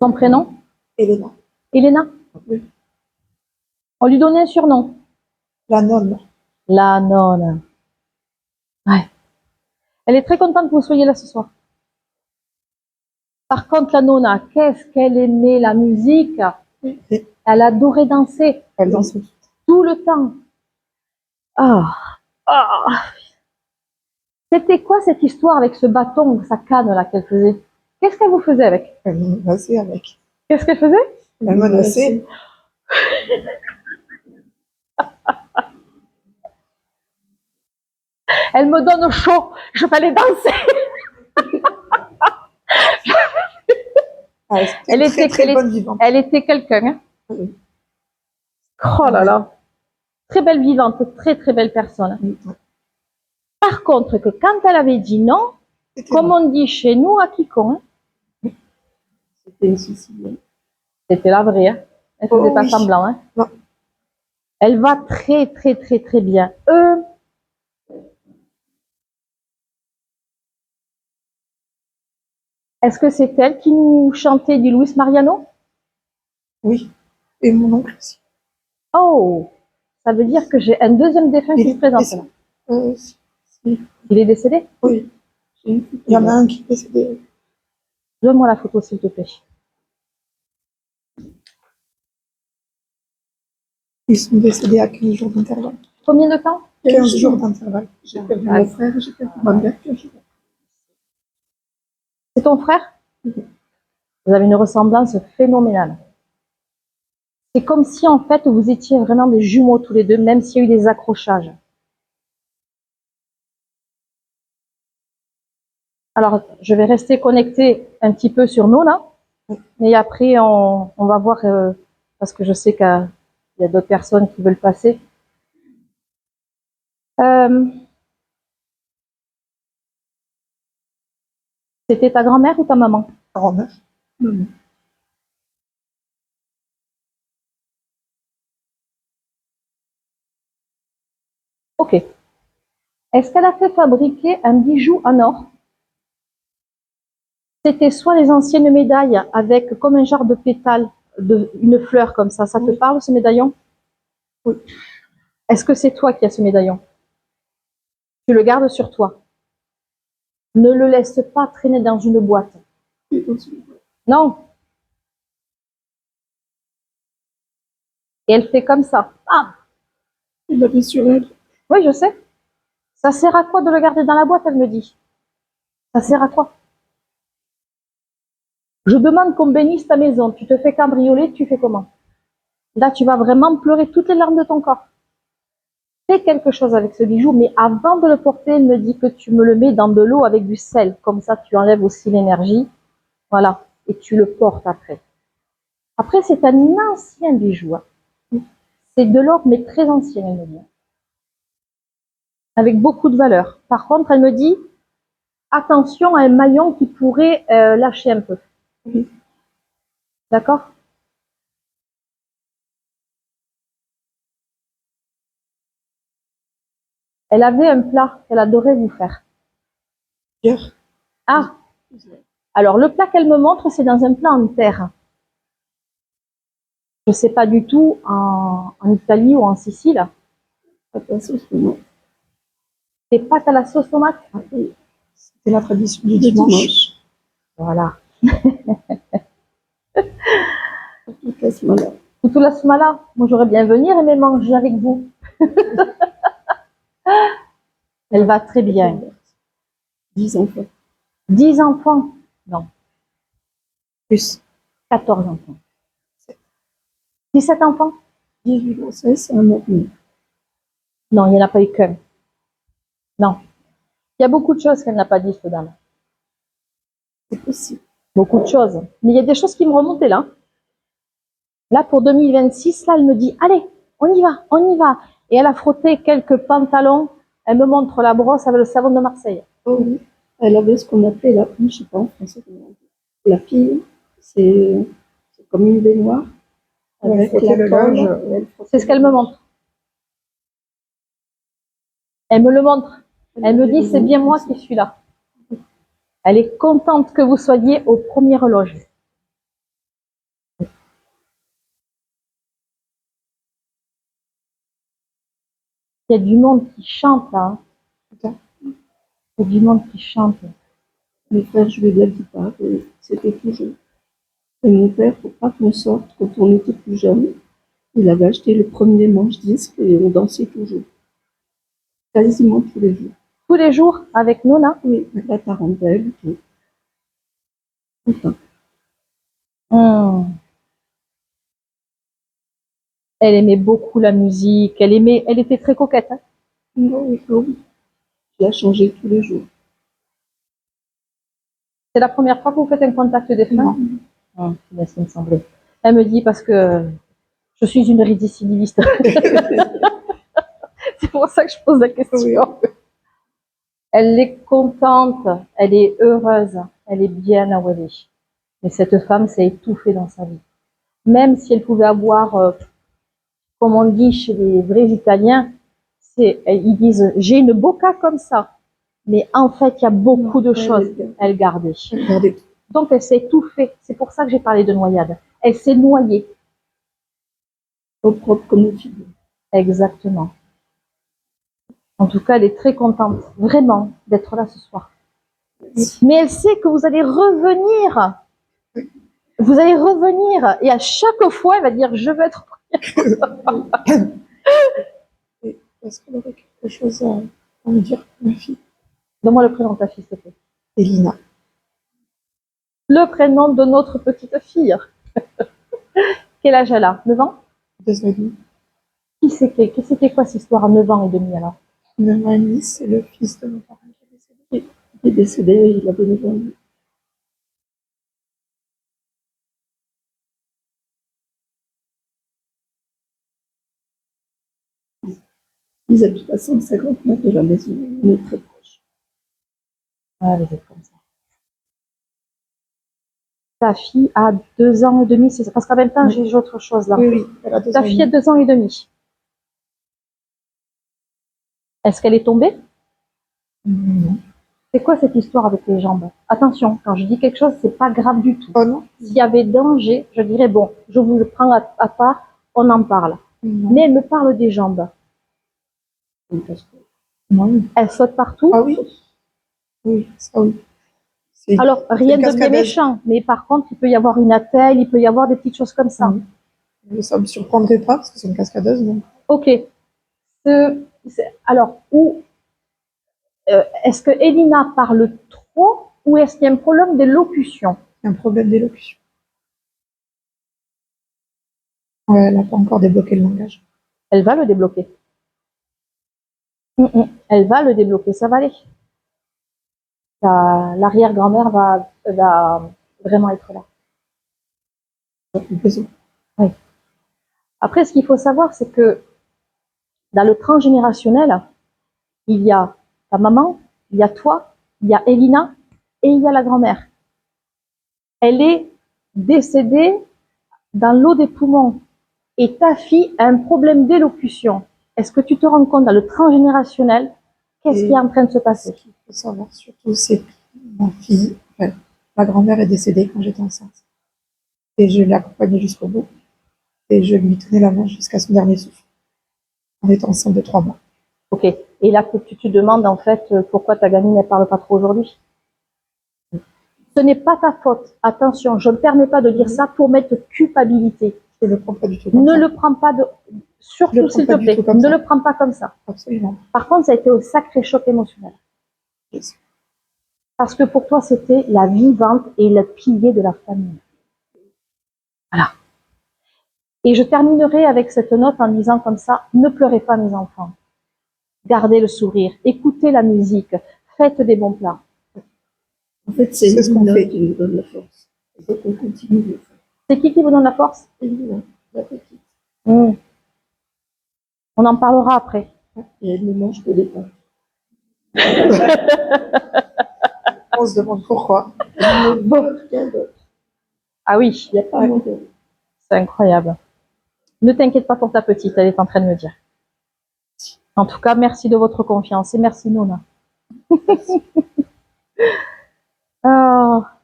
Son prénom? Elena. Elena? Oui. On lui donnait un surnom. La nonne. La nonne. Ouais. Elle est très contente que vous soyez là ce soir. Par contre, la nonna, qu'est-ce qu'elle aimait la musique? Oui. Elle adorait danser Elle danse tout le temps. Ah, ah. C'était quoi cette histoire avec ce bâton, sa canne là qu'elle faisait? Qu'est-ce qu'elle vous faisait avec? Elle me menaçait avec. Qu'est-ce qu'elle faisait? Elle me menaçait. Elle me donne chaud, je vais aller danser. Ah, Elle très, était, très bonne vivante. elle était quelqu'un. Hein? Oui. Oh là là. Très belle vivante, très très belle personne. Oui. Par contre, que quand elle avait dit non, C'était comme bon. on dit chez nous à Quiconque, hein, C'était une Sicilienne. c'était la vraie. Hein. Elle faisait Oh pas oui. semblant. Hein. Non. Elle va très très très très bien. Est-ce que c'est elle qui nous chantait du Luis Mariano? Oui. Et mon oncle aussi. Oh, ça veut dire que j'ai un deuxième défunt qui se présente là. Si. Il est décédé? Oui. Il y en a un qui est décédé. Donne-moi la photo, s'il te plaît. Ils sont décédés à 15 jours d'intervalle. Combien de temps? 15 jours d'intervalle. J'ai perdu mon frère, j'ai perdu ma mère. C'est ton frère? Vous avez une ressemblance phénoménale. C'est comme si en fait vous étiez vraiment des jumeaux tous les deux, même s'il y a eu des accrochages. Alors, je vais rester connectée un petit peu sur Nona, mais après on va voir, parce que je sais qu'il y a d'autres personnes qui veulent passer. C'était ta grand-mère ou ta maman? Grand-mère. Ok. Est-ce qu'elle a fait fabriquer un bijou en or? C'était soit les anciennes médailles avec comme un genre de pétale, une fleur comme ça. Ça te parle, ce médaillon? Oui. Est-ce que c'est toi qui as ce médaillon? Tu le gardes sur toi. Ne le laisse pas traîner dans une boîte. Non. Et elle fait comme ça. Ah, Il l'avait sur elle. oui, je sais. Ça sert à quoi de le garder dans la boîte, elle me dit. Ça sert à quoi? Je demande qu'on bénisse ta maison. Tu te fais cambrioler, tu fais comment? Là, tu vas vraiment pleurer toutes les larmes de ton corps. Fais quelque chose avec ce bijou, mais avant de le porter, elle me dit que tu me le mets dans de l'eau avec du sel. Comme ça, tu enlèves aussi l'énergie. Voilà. Et tu le portes après. Après, c'est un ancien bijou. Hein. C'est de l'or, mais très ancien, elle me dit. Avec beaucoup de valeur. Par contre, elle me dit, attention à un maillon qui pourrait lâcher un peu. D'accord? Elle avait un plat qu'elle adorait vous faire. Hier. Ah, alors le plat qu'elle me montre, c'est dans un plat en terre. Je ne sais pas du tout en Italie ou en Sicile. Des pâtes à la sauce tomate. C'est la tradition du dimanche. Voilà. Voilà. Tout la smala. Moi, j'aurais bien venir et manger avec vous. Elle va très bien. 10 enfants. 10 enfants. Non, Plus 14 enfants. 17 enfants. 18 grossesses et un mort. Non, il n'y en a pas eu qu'un. Non. Il y a beaucoup de choses qu'elle n'a pas dit, cette dame. C'est possible. Beaucoup de choses. Mais il y a des choses qui me remontaient là. Là, pour 2026, là, elle me dit, allez, on y va, on y va. Et elle a frotté quelques pantalons. Elle me montre la brosse avec le savon de Marseille. Oh oui. Elle avait ce qu'on appelait la pille, je sais pas en français comment on dit. La pille, c'est comme une baignoire. Avec frottait le colle, linge. elle frottait C'est ce qu'elle me montre. Elle me le montre. Elle me dit, c'est bien moi qui suis là. Elle est contente que vous soyez aux premières loges. Il y a du monde qui chante là. Hein. Il y a du monde qui chante. Mes frères jouaient de la guitare et c'était toujours. Et mon père, pour pas qu'on sorte, quand on était plus jeune, il avait acheté le premier manche-disque et on dansait toujours. Quasiment tous les jours. Tous les jours avec Nona. Oui, la tarentelle et tout. Tout le temps. Elle aimait beaucoup la musique. Elle était très coquette. Hein. Oui, oui. Je la changeais tous les jours. C'est la première fois que vous faites un contact des femmes. C'est ce qui me semblait. Elle me dit parce que je suis une récidiviste. C'est pour ça que je pose la question. Elle est contente, elle est heureuse, elle est bien où elle est. Mais cette femme s'est étouffée dans sa vie. Même si elle pouvait avoir, comme on dit chez les vrais Italiens, ils disent j'ai une bocca comme ça. Mais en fait, il y a beaucoup de choses qu'elle gardait. Donc elle s'est étouffée. C'est pour ça que j'ai parlé de noyade. Elle s'est noyée. Au propre comme une figure. Exactement. En tout cas, elle est très contente, vraiment, d'être là ce soir. Mais elle sait que vous allez revenir. Vous allez revenir. Et à chaque fois, elle va dire, je veux être... Est-ce qu'elle aurait quelque chose à me dire, ma fille? Donne-moi le prénom de ta fille, s'il te plaît. Elina. Le prénom de notre petite fille. Quel âge elle a? 9 ans? 2 ans et demi. C'était quoi cette histoire à 9 ans et demi alors? 9 ans et demi, c'est le fils de mon parent qui est décédé. Il est décédé, il avait 9 ans et demi. Ils habitent à 150 mètres de la maison, on est très proches. Ah, vous êtes comme ça. Ta fille a 2 ans et demi, c'est ça? Parce qu'en même temps, j'ai autre chose là. Oui, oui, elle a 2 ans Ta et fille a demi. 2 ans et demi. Est-ce qu'elle est tombée? Non. C'est quoi cette histoire avec les jambes? Attention, quand je dis quelque chose, c'est pas grave du tout. Oh non? S'il y avait danger, je dirais bon, je vous le prends à part, on en parle. Non. Mais elle me parle des jambes. Non. Elle saute partout. Ah oui? Oui, ça oui. Alors, rien de bien cascadeuse. méchant, mais par contre, il peut y avoir une attelle, il peut y avoir des petites choses comme ça. Oui. Ça me surprendrait pas parce que c'est une cascadeuse. Donc. Ok. Alors, est-ce que Elina parle trop ou est-ce qu'il y a un problème d'élocution? Il y a un problème d'élocution. Ouais, elle n'a pas encore débloqué le langage. Elle va le débloquer. Elle va le débloquer, ça va aller. L'arrière-grand-mère va vraiment être là. Oui. Après, ce qu'il faut savoir, c'est que dans le transgénérationnel, il y a ta maman, il y a toi, il y a Elina et il y a la grand-mère. Elle est décédée dans l'eau des poumons et ta fille a un problème d'élocution. Est-ce que tu te rends compte dans le transgénérationnel, qu'est-ce qui est en train de se passer? Ce qu'il faut savoir surtout, c'est que ma fille, enfin, ma grand-mère est décédée quand j'étais enceinte. Et je l'ai accompagnée jusqu'au bout. Et je lui tenais la main jusqu'à son dernier souffle. On était enceinte de 3 mois. Ok. Et là, tu te demandes en fait pourquoi ta gamine ne parle pas trop aujourd'hui. Ce n'est pas ta faute. Attention, je ne me permets pas de dire ça pour mettre culpabilité. Je ne le prends pas du tout comme Ne ça. le prends pas surtout s'il te plaît, ne le prends pas comme ça. Absolument. Par contre, ça a été un sacré choc émotionnel. Yes. Parce que pour toi, c'était la vivante et le pilier de la famille. Voilà. Et je terminerai avec cette note en disant comme ça, ne pleurez pas mes enfants. Gardez le sourire, écoutez la musique, faites des bons plats. En fait, c'est C'est ce qu'on Lina fait. qui nous donne la force. Il faut qu'on continue de le faire. C'est qui vous donne la force? C'est Lina, la petite. On en parlera après. Et elle ne mange que des pâtes. On se demande pourquoi. Elle ne veut rien d'autre. Ah oui, Il n'y a pas moyen. c'est incroyable. Ne t'inquiète pas pour ta petite, elle est en train de me dire. En tout cas, merci de votre confiance et merci Nona. Ah.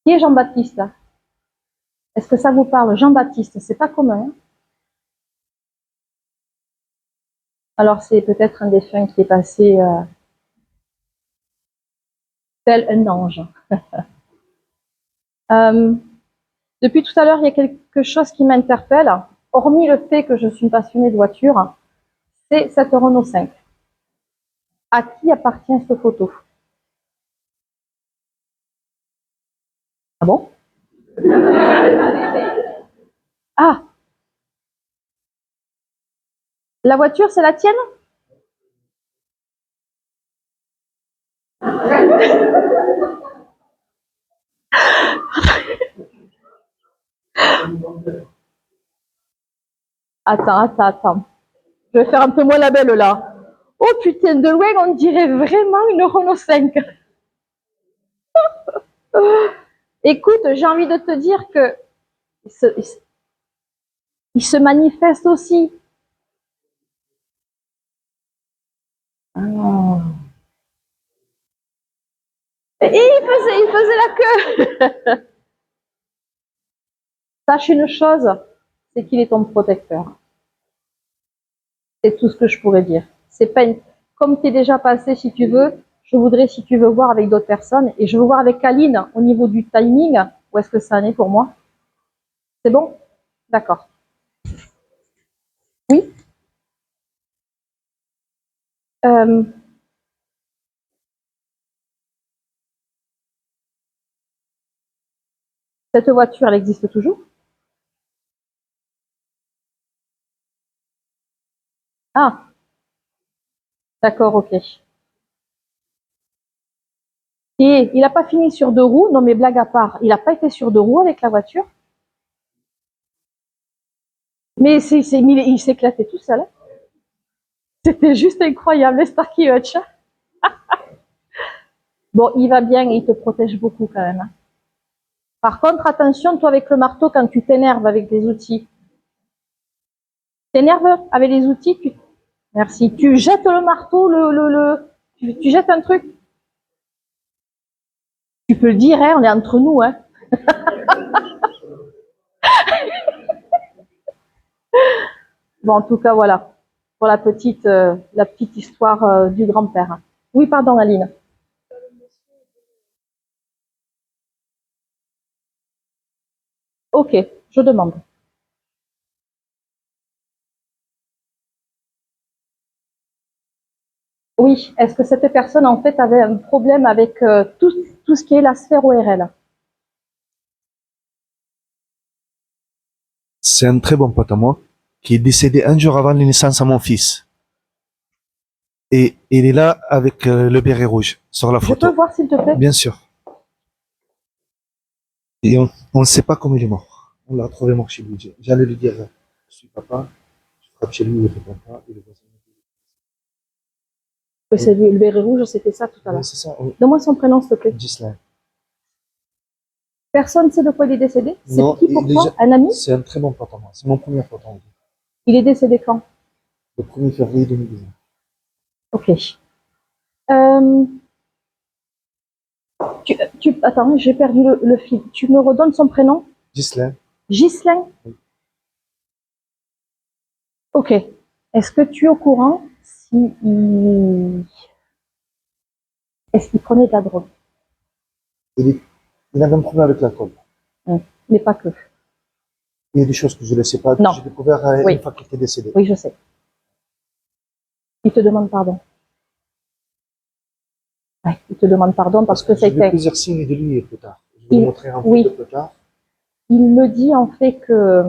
Qui est Jean-Baptiste? Est-ce que ça vous parle? Jean-Baptiste, c'est pas commun. Hein. Alors c'est peut-être un défunt qui est passé tel un ange. Depuis tout à l'heure, il y a quelque chose qui m'interpelle, hormis le fait que je suis passionnée de voiture, c'est cette Renault 5. À qui appartient cette photo? Ah bon? Ah! La voiture, c'est la tienne? Attends. Je vais faire un peu moins la belle là. Oh putain, de loin, on dirait vraiment une Renault 5. Écoute, j'ai envie de te dire que il se manifeste aussi. Ah. Et il faisait la queue. Sache une chose, c'est qu'il est ton protecteur. C'est tout ce que je pourrais dire. C'est pas une... Comme tu es déjà passé, si tu veux, je voudrais, si tu veux, voir avec d'autres personnes. Et je veux voir avec Aline, au niveau du timing, où est-ce que ça en est pour moi? C'est bon? D'accord. Oui? Euh, cette voiture, elle existe toujours? Ah, d'accord, ok. Et il n'a pas fini sur deux roues? Non, mais blague à part, il n'a pas été sur deux roues avec la voiture? Mais il s'éclatait tout seul. Hein. C'était juste incroyable, les Starkey Hutch. Bon, il va bien et il te protège beaucoup quand même. Hein. Par contre, attention, toi avec le marteau, quand tu t'énerves avec les outils. T'énerves avec les outils, merci. Tu jettes le marteau, tu jettes un truc. Tu peux le dire, hein, on est entre nous, hein. Bon, en tout cas, voilà. Pour la petite histoire du grand-père. Oui, pardon, Aline. Ok, je demande. Oui, est-ce que cette personne, en fait, avait un problème avec tout ce qui est la sphère ORL? C'est un très bon pote à moi qui est décédé un jour avant la naissance à mon fils. Et il est là avec le béret rouge sur la Je photo. peux voir, s'il te plaît? Bien sûr. Et on ne sait pas comment il est mort. On l'a retrouvé mort chez lui. J'allais lui dire, je suis papa, je frappe chez lui, il ne répond pas. Et le voisin C'est le béret rouge, c'était ça tout à l'heure. c'est ça, oui. Donne-moi son prénom, s'il te plaît. Ghislain. Personne ne sait de quoi il est décédé? C'est Non, qui pour toi? Un ami? C'est un très bon pote à moi. C'est mon premier pote en vie. Il est décédé quand? Le 1er février 2019. Ok. Attends, j'ai perdu le fil. Tu me redonnes son prénom? Ghislain. Ghislain? Oui. Ok. Est-ce que tu es au courant si est-ce qu'il prenait de la drogue? Il avait un problème avec l'alcool. Mais pas que. Il y a des choses que je ne sais pas, que Non. j'ai découvert Oui. une fois qu'il était décédé. Oui, je sais. Il te demande pardon. Ouais, il te demande pardon parce que j'ai vu c'était. plusieurs signes de lui plus tard. Je vais vous montrer un Oui. photo plus tard. Il me dit en fait que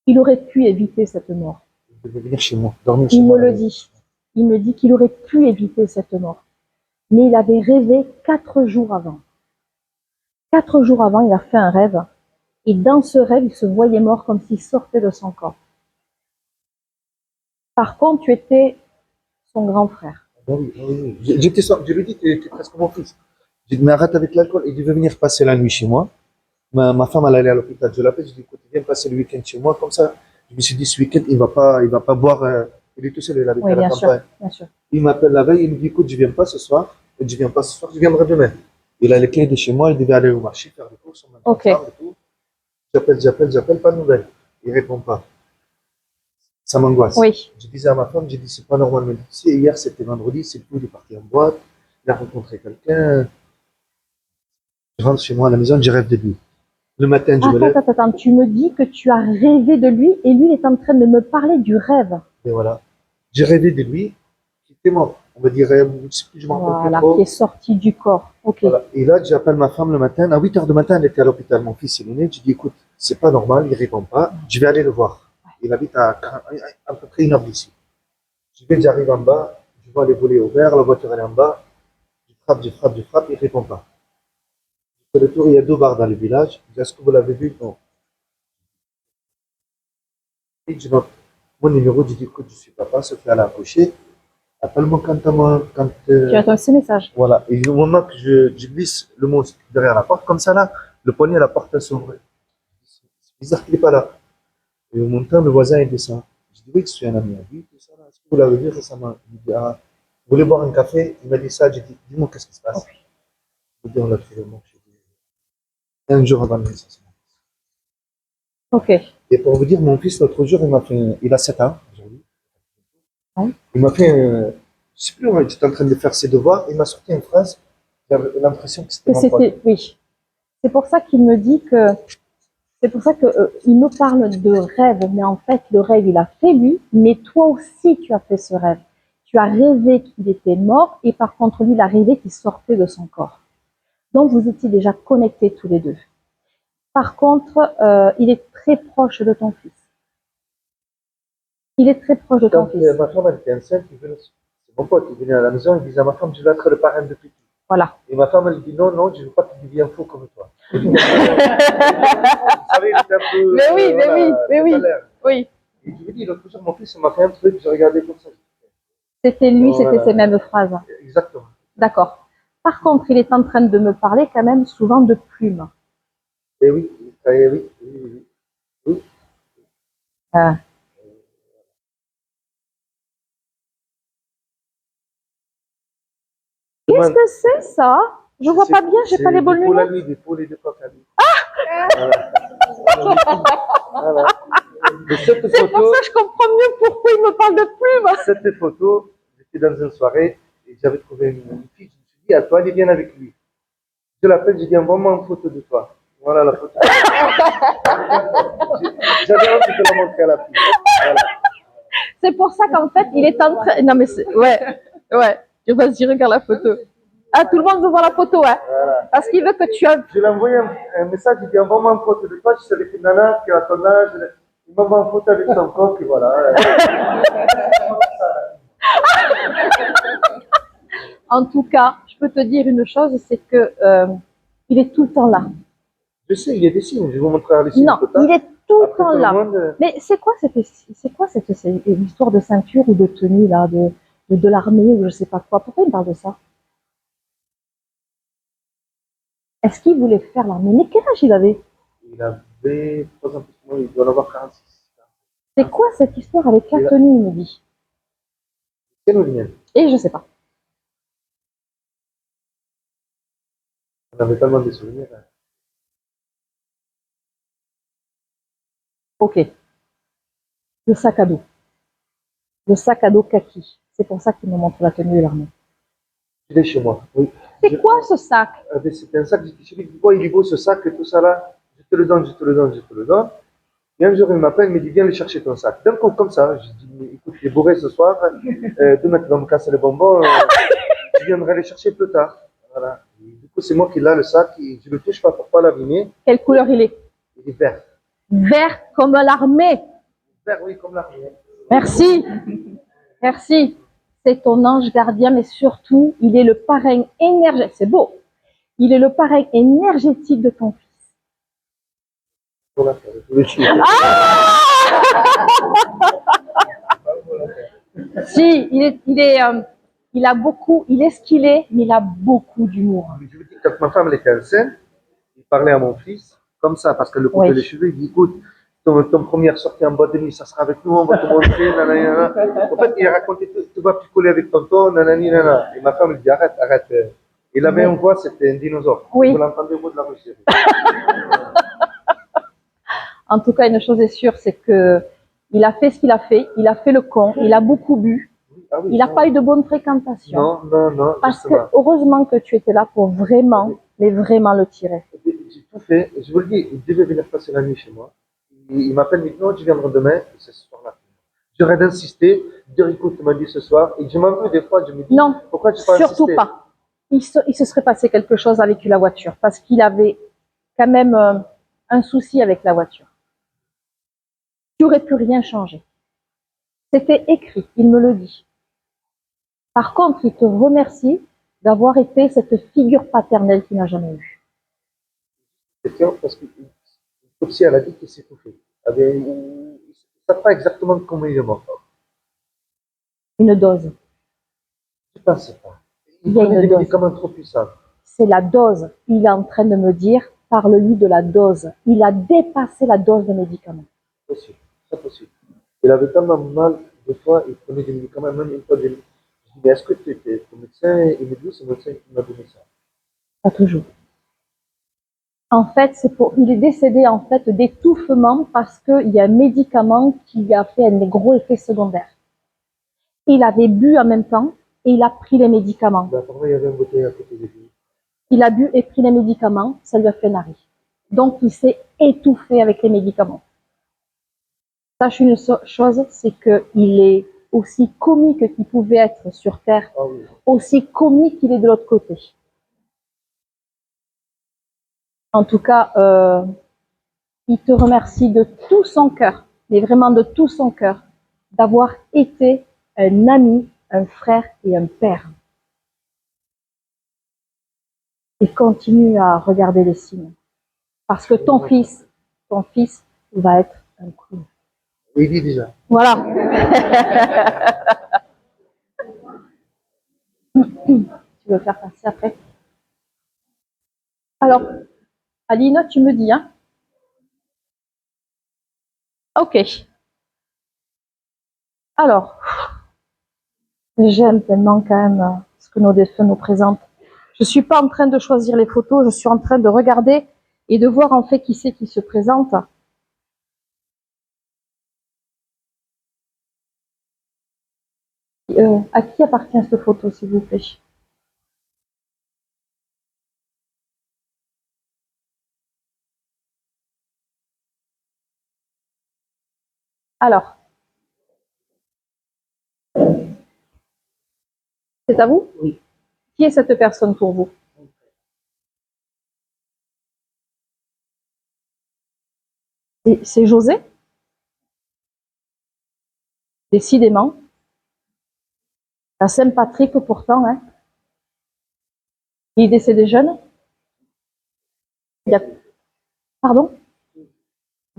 il aurait pu éviter cette mort. Il devait venir chez moi, dormir chez Il moi. me le dit. il me dit qu'il aurait pu éviter cette mort. Mais il avait rêvé 4 jours avant. 4 jours avant, il a fait un rêve. Et dans ce rêve, il se voyait mort comme s'il sortait de son corps. Par contre, tu étais son grand frère. Ah oui, ah oui, oui. Je lui ai dit, t'es presque mon fils. J'ai dit, mais arrête avec l'alcool. Il veut venir passer la nuit chez moi. Ma femme, elle allait à l'hôpital. Je l'appelle, je dis, écoute, viens passer le week-end chez moi. Comme ça, je me suis dit, ce week-end, il va pas boire. Il est tout seul, il habite Oui, à la bien sûr, campagne. bien sûr. Il m'appelle la veille, il me dit, écoute, je viens pas ce soir. Je viens pas ce soir, je viendrai demain. Il a les clés de chez moi, il devait aller au marché, faire des courses, on Ok. ensemble et tout. J'appelle, pas de nouvelles. Il répond pas. Ça m'angoisse. Oui. Je disais à ma femme, j'ai dit, c'est pas normal. Mais tu sais, hier, c'était vendredi, c'est tout, il est parti en boîte, il a rencontré quelqu'un. Je rentre chez moi à la maison, je rêve de lui. Le matin, je me lève, Attends, tu me dis que tu as rêvé de lui et lui il est en train de me parler du rêve. et voilà. J'ai rêvé de lui, qui était mort. On me dirait, je sais plus, je m'en rappelle plus Voilà, trop. qui est sorti du corps. Ok. Voilà. Et là, j'appelle ma femme le matin. À 8 heures du matin, elle était à l'hôpital. Mon fils, il est né. Je dis, écoute, c'est pas normal, il répond pas. Je vais aller le voir. Il habite à peu près 1 heure d'ici. J'arrive en bas, je vois les volets ouverts, la voiture elle est en bas. Je frappe, il répond pas. Je fais le tour, il y a 2 bars dans le village. Je dis, est-ce que vous l'avez vu? Non. Et je note mon numéro, je dis, écoute, je suis papa, Sophia l'a accouché. Appelle-moi quand Tu attends ce message. voilà. Et au moment que je glisse le mot derrière la porte, comme ça là, le poignet, la porte s'ouvre. C'est bizarre qu'il n'est pas là. Et au montant, le voisin, il descend. Je dis, oui, je suis un ami à lui, tout ça là. Est-ce que vous l'avez vu récemment? Il me dit, ah, vous voulez boire un café? Il m'a dit ça. J'ai dit, dis-moi, qu'est-ce qui se passe? Je lui ai dit, on l'a trouvé mort chez lui. Un jour avant le naissance. Ok. Et pour vous dire, mon fils, l'autre jour, il a 7 ans aujourd'hui. Ouais. Il m'a fait, je sais plus, on était en train de faire ses devoirs, il m'a sorti une phrase, j'avais l'impression que c'était Que mon pote. c'était, oui. C'est pour ça qu'il me dit que, c'est pour ça que il me parle de rêve, mais en fait le rêve il a fait lui, mais toi aussi tu as fait ce rêve. Tu as rêvé qu'il était mort et par contre lui il a rêvé qu'il sortait de son corps. Donc vous étiez déjà connectés tous les deux. Par contre, il est très proche de ton fils. Il est très proche de ton Quand fils. ma femme elle était enceinte, c'est mon pote, il venait à la maison, il disait à ma femme, je vais être le parrain de Petit. Voilà. Et ma femme, elle dit non, non, je ne veux pas qu'il devienne fou comme toi. Vous savez, il était un peu. Mais oui, mais oui, mais oui. tout à l'heure. Oui. Et je lui dis, l'autre jour, mon fils, il m'a fait un truc, j'ai regardé comme ça. C'était lui, Voilà. c'était ces mêmes phrases. Exactement. D'accord. Par contre, il est en train de me parler quand même souvent de plumes. Et oui, oui. Ah. Qu'est-ce que c'est ça? Je vois pas bien, j'ai pas les bonnes lunettes. Des poules et des coqs à lui. Voilà. Et cette C'est pour photo, ça que je comprends mieux pourquoi il me parle de plumes. cette photo, j'étais dans une soirée et j'avais trouvé une fille. Je me suis dit, à toi, elle est bien avec lui. Je l'appelle, j'ai dit, envoie-moi une photo de toi. Voilà la photo. J'avais envie de la montrer à la fille. Voilà. C'est pour ça qu'en fait, il est en train. Non, mais c'est. Ouais, ouais. Vas-y, regarde la photo. Ah, tout le monde veut voir la photo, hein. Voilà. Parce qu'il veut que tu as. Je lui ai envoyé un message, j'ai dit, envoie-moi une photo de toi. Je suis avec une nana qui a ton âge. Il m'envoie une photo avec son corps, et voilà. En tout cas, je peux te dire une chose, c'est que il est tout le temps là. Je sais, il y a des signes. Je vais vous montrer les signes. Non, il est tout le Après, temps tout le là. monde, Mais c'est quoi cette histoire de ceinture ou de tenue là, de l'armée ou je sais pas quoi? Pourquoi il me parle de ça? Est-ce qu'il voulait faire l'armée? Mais quel âge il avait? il avait 3 ans plus que moi, il doit en avoir 46. C'est quoi cette histoire avec la tenue, il me dit? C'est nous, Liliane. Et je sais pas. On avait tellement de souvenirs. Ok. Le sac à dos. Le sac à dos kaki. C'est pour ça qu'il me montre la tenue de l'armée. Il est chez moi. Oui. C'est quoi ce sac? C'était un sac. Je lui dis, il est beau ce sac et tout ça là. Je te le donne, je te le donne, je te le donne. Et un jour, il m'appelle, il me dit, viens le chercher ton sac. D'un coup, comme ça, je dis, écoute, il est bourré ce soir. Demain, tu vas me casser les bonbons. Je viendrai le chercher plus tard. Voilà. Et du coup, c'est moi qui l'ai le sac. Et je ne le touche pas pour pas l'abîmer. Quelle couleur il est? Il est vert. Vert comme l'armée. Vert, oui, comme l'armée. Merci. Merci. c'est ton ange gardien, mais surtout, il est le parrain énergétique. C'est beau. Il est le parrain énergétique de ton fils. Voilà, je voulais chier. Si, il a beaucoup, il est ce qu'il est, mais il a beaucoup d'humour. Je vous dis, quand ma femme elle était enceinte, il parlait à mon fils comme ça, parce qu'elle le coupait Oui. les cheveux. Il dit, écoute, ton première sortie en boîte de nuit, ça sera avec nous, on va te montrer, nanani, nanana. En fait, il racontait tout, tu vas picoler avec tonton, nanani, nanana. Et ma femme, elle dit, arrête, arrête. Il avait une voix, c'était un dinosaure. Oui. Vous l'entendez au bout de la Russie. En tout cas, une chose est sûre, c'est que il a fait ce qu'il a fait. Il a fait le con. Il a beaucoup bu. Ah oui, Il n'a pas eu de bonne fréquentation. Non, non, non. Parce que justement. heureusement que tu étais là pour vraiment, mais vraiment le tirer. J'ai tout fait. Je vous le dis, il devait venir passer la nuit chez moi. Il m'appelle maintenant, tu viendras demain, et c'est ce soir-là. J'aurais d'insister, dire écoute, tu m'as dit ce soir, et je m'en veux des fois, je me dis, Non, pourquoi tu pas surtout insisté? pas. Il se serait passé quelque chose avec la voiture parce qu'il avait quand même un souci avec la voiture. Tu n'aurais pu rien changer. C'était écrit, il me le dit. Par contre, il te remercie d'avoir été cette figure paternelle qu'il n'a jamais eue. Question, parce que l'autopsie, elle a dit qu'il s'est étouffé. Il ne sait pas exactement comment il est mort. Une dose. Je ne pense pas. Il Il y a prenait une des dose. médicaments trop puissants. C'est la dose. Il est en train de me dire, parle-lui de la dose. Il a dépassé la dose de médicaments. Possible, c'est possible. Il avait tellement mal, des fois, il prenait des médicaments, même une fois des. Je dis, mais est-ce que tu étais ton médecin? Il me dit, c'est le médecin qui m'a donné ça. Pas toujours. En fait, il est décédé en fait d'étouffement parce qu'il y a un médicament qui a fait un gros effet secondaire. Il avait bu en même temps et il a pris les médicaments. Mais apparemment, il y avait un bouteille à côté de lui. Il a bu et pris les médicaments, ça lui a fait un arrêt. Donc, il s'est étouffé avec les médicaments. Sache une chose, c'est qu'il est aussi comique qu'il pouvait être sur Terre, Ah oui. aussi comique qu'il est de l'autre côté. En tout cas, il te remercie de tout son cœur, mais vraiment de tout son cœur, d'avoir été un ami, un frère et un père. Et continue à regarder les signes. Parce que ton fils va être un clown. Il dit déjà. Voilà. Tu veux faire passer après? Alors, Aline, tu me dis, hein? Ok. Alors, j'aime tellement quand même ce que nos défunts nous présentent. Je suis pas en train de choisir les photos, je suis en train de regarder et de voir en fait qui c'est qui se présente. À qui appartient cette photo, s'il vous plaît? Alors, c'est à vous? Oui. Qui est cette personne pour vous? C'est José? Décidément. La Saint-Patrick pourtant, hein. Il est décédé jeune? Il y a... Pardon? Il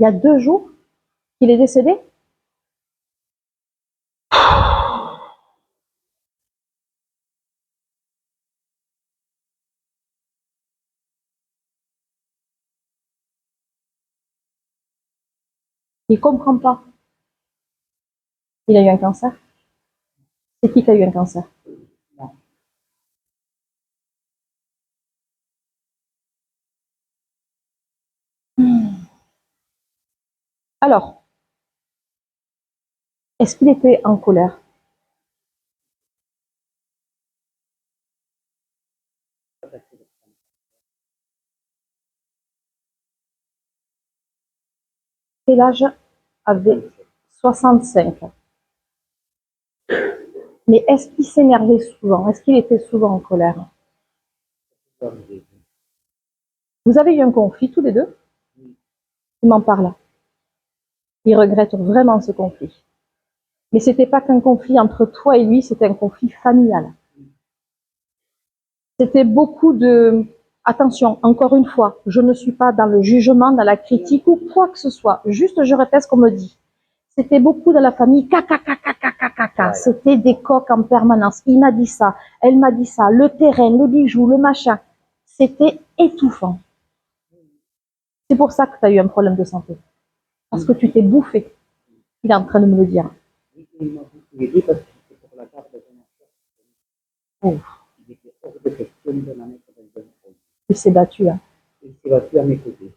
y a 2 jours qu'il est décédé? Il comprend pas. Il a eu un cancer? C'est qui a eu un cancer? Alors, est-ce qu'il était en colère? Quel âge avait 65? Mais est-ce qu'il s'énervait souvent? Est-ce qu'il était souvent en colère? Vous avez eu un conflit tous les deux? Il m'en parle. Il regrette vraiment ce conflit. Mais c'était pas qu'un conflit entre toi et lui, c'était un conflit familial. C'était beaucoup de... Attention, encore une fois, je ne suis pas dans le jugement, dans la critique ou quoi que ce soit. Juste, je répète ce qu'on me dit. C'était beaucoup de la famille, caca. C'était des coques en permanence. Il m'a dit ça, elle m'a dit ça, le terrain, les bijoux, le machin. C'était étouffant. C'est pour ça que tu as eu un problème de santé. Parce que tu t'es bouffé. Il est en train de me le dire. Il m'a beaucoup aidé parce que c'était pour la garde de mon enfant. Oh, Il était hors de question de la mettre dans un foyer. il s'est battu. Hein. Il s'est battu à mes côtés.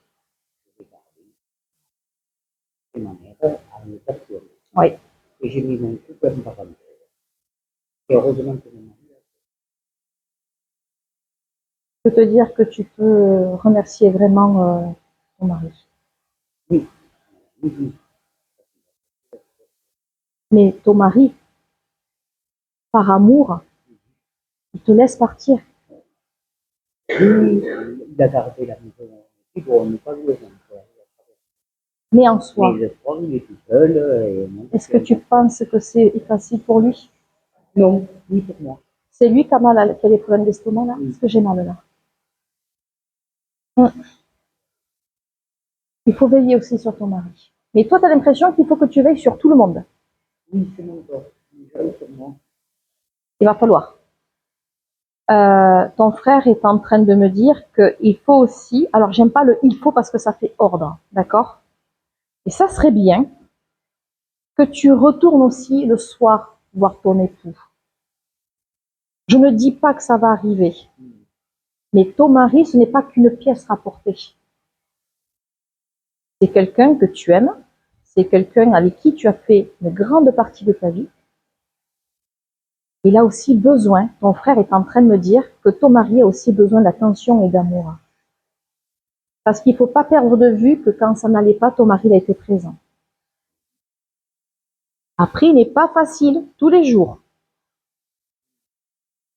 Je l'ai gardé. Et ma mère a me capturé. Oui. Et j'ai mis mon coup comme parenthèse. Et heureusement que mon mari a fait. Je peux te dire que tu peux remercier vraiment ton mari. Oui, oui. Mais ton mari, par amour, il te laisse partir. Oui, il a gardé la maison. Et bon, on n'est pas loin encore. Mais en soi, Mais le soir, il est tout seul. Et moi, est-ce que tu penses que c'est facile pour lui? non, oui, pour moi. C'est lui qui a mal, qui a des problèmes d'estomac là? Parce que j'ai mal là. Il faut veiller aussi sur ton mari. Mais toi, tu as l'impression qu'il faut que tu veilles sur tout le monde. Oui, c'est mon corps. Il veille sur moi. Il va falloir. Ton frère est en train de me dire qu'il faut aussi, alors j'aime pas le il faut parce que ça fait ordre, d'accord? Et ça serait bien que tu retournes aussi le soir voir ton époux. Je ne dis pas que ça va arriver, mais ton mari, ce n'est pas qu'une pièce rapportée. C'est quelqu'un que tu aimes, c'est quelqu'un avec qui tu as fait une grande partie de ta vie. Il a aussi besoin, ton frère est en train de me dire que ton mari a aussi besoin d'attention et d'amour. Parce qu'il ne faut pas perdre de vue que quand ça n'allait pas, ton mari a été présent. Après, il n'est pas facile tous les jours.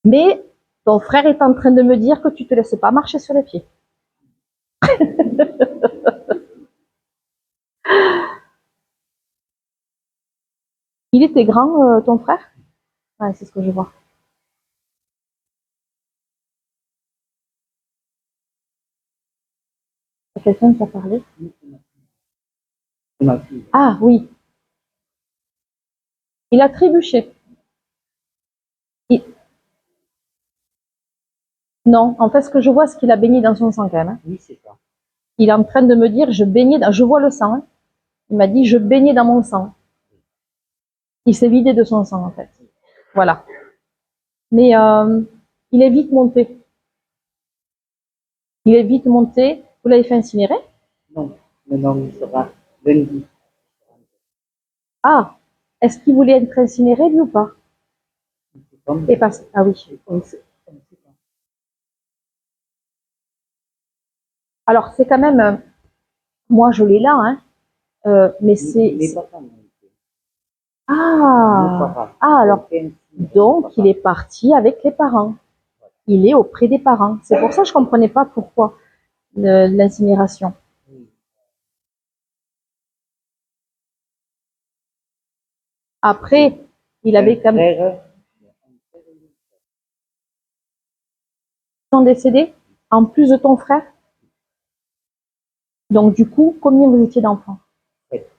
Mais ton frère est en train de me dire que tu ne te laisses pas marcher sur les pieds. Il était grand, ton frère? Ouais, c'est ce que je vois. Il y a quelqu'un qui a parlé? Ma fille. Ah oui. Il a trébuché. Il- Non, en fait, ce que je vois, c'est qu'il a baigné dans son sang quand même. Hein. Oui, c'est ça. Il est en train de me dire, je vois le sang. Hein. Il m'a dit, je baignais dans mon sang. Il s'est vidé de son sang, en fait. Voilà. Mais il est vite monté. Il est vite monté. Vous l'avez fait incinérer? Non, maintenant il sera lundi. Ah, est-ce qu'il voulait être incinéré, lui, ou pas? Comme, Et parce... Ah oui. on sait pas. Alors, c'est quand même... moi, je l'ai là, hein. Mais c'est... Mes parents m'ont dit. Ah, alors, donc, il est parti avec les parents. Il est auprès des parents. C'est pour ça que je ne comprenais pas pourquoi l'incinération. Après, il avait quand même... Frère, Ils sont décédés, en plus de ton frère. Donc, du coup, combien vous étiez d'enfants? sept.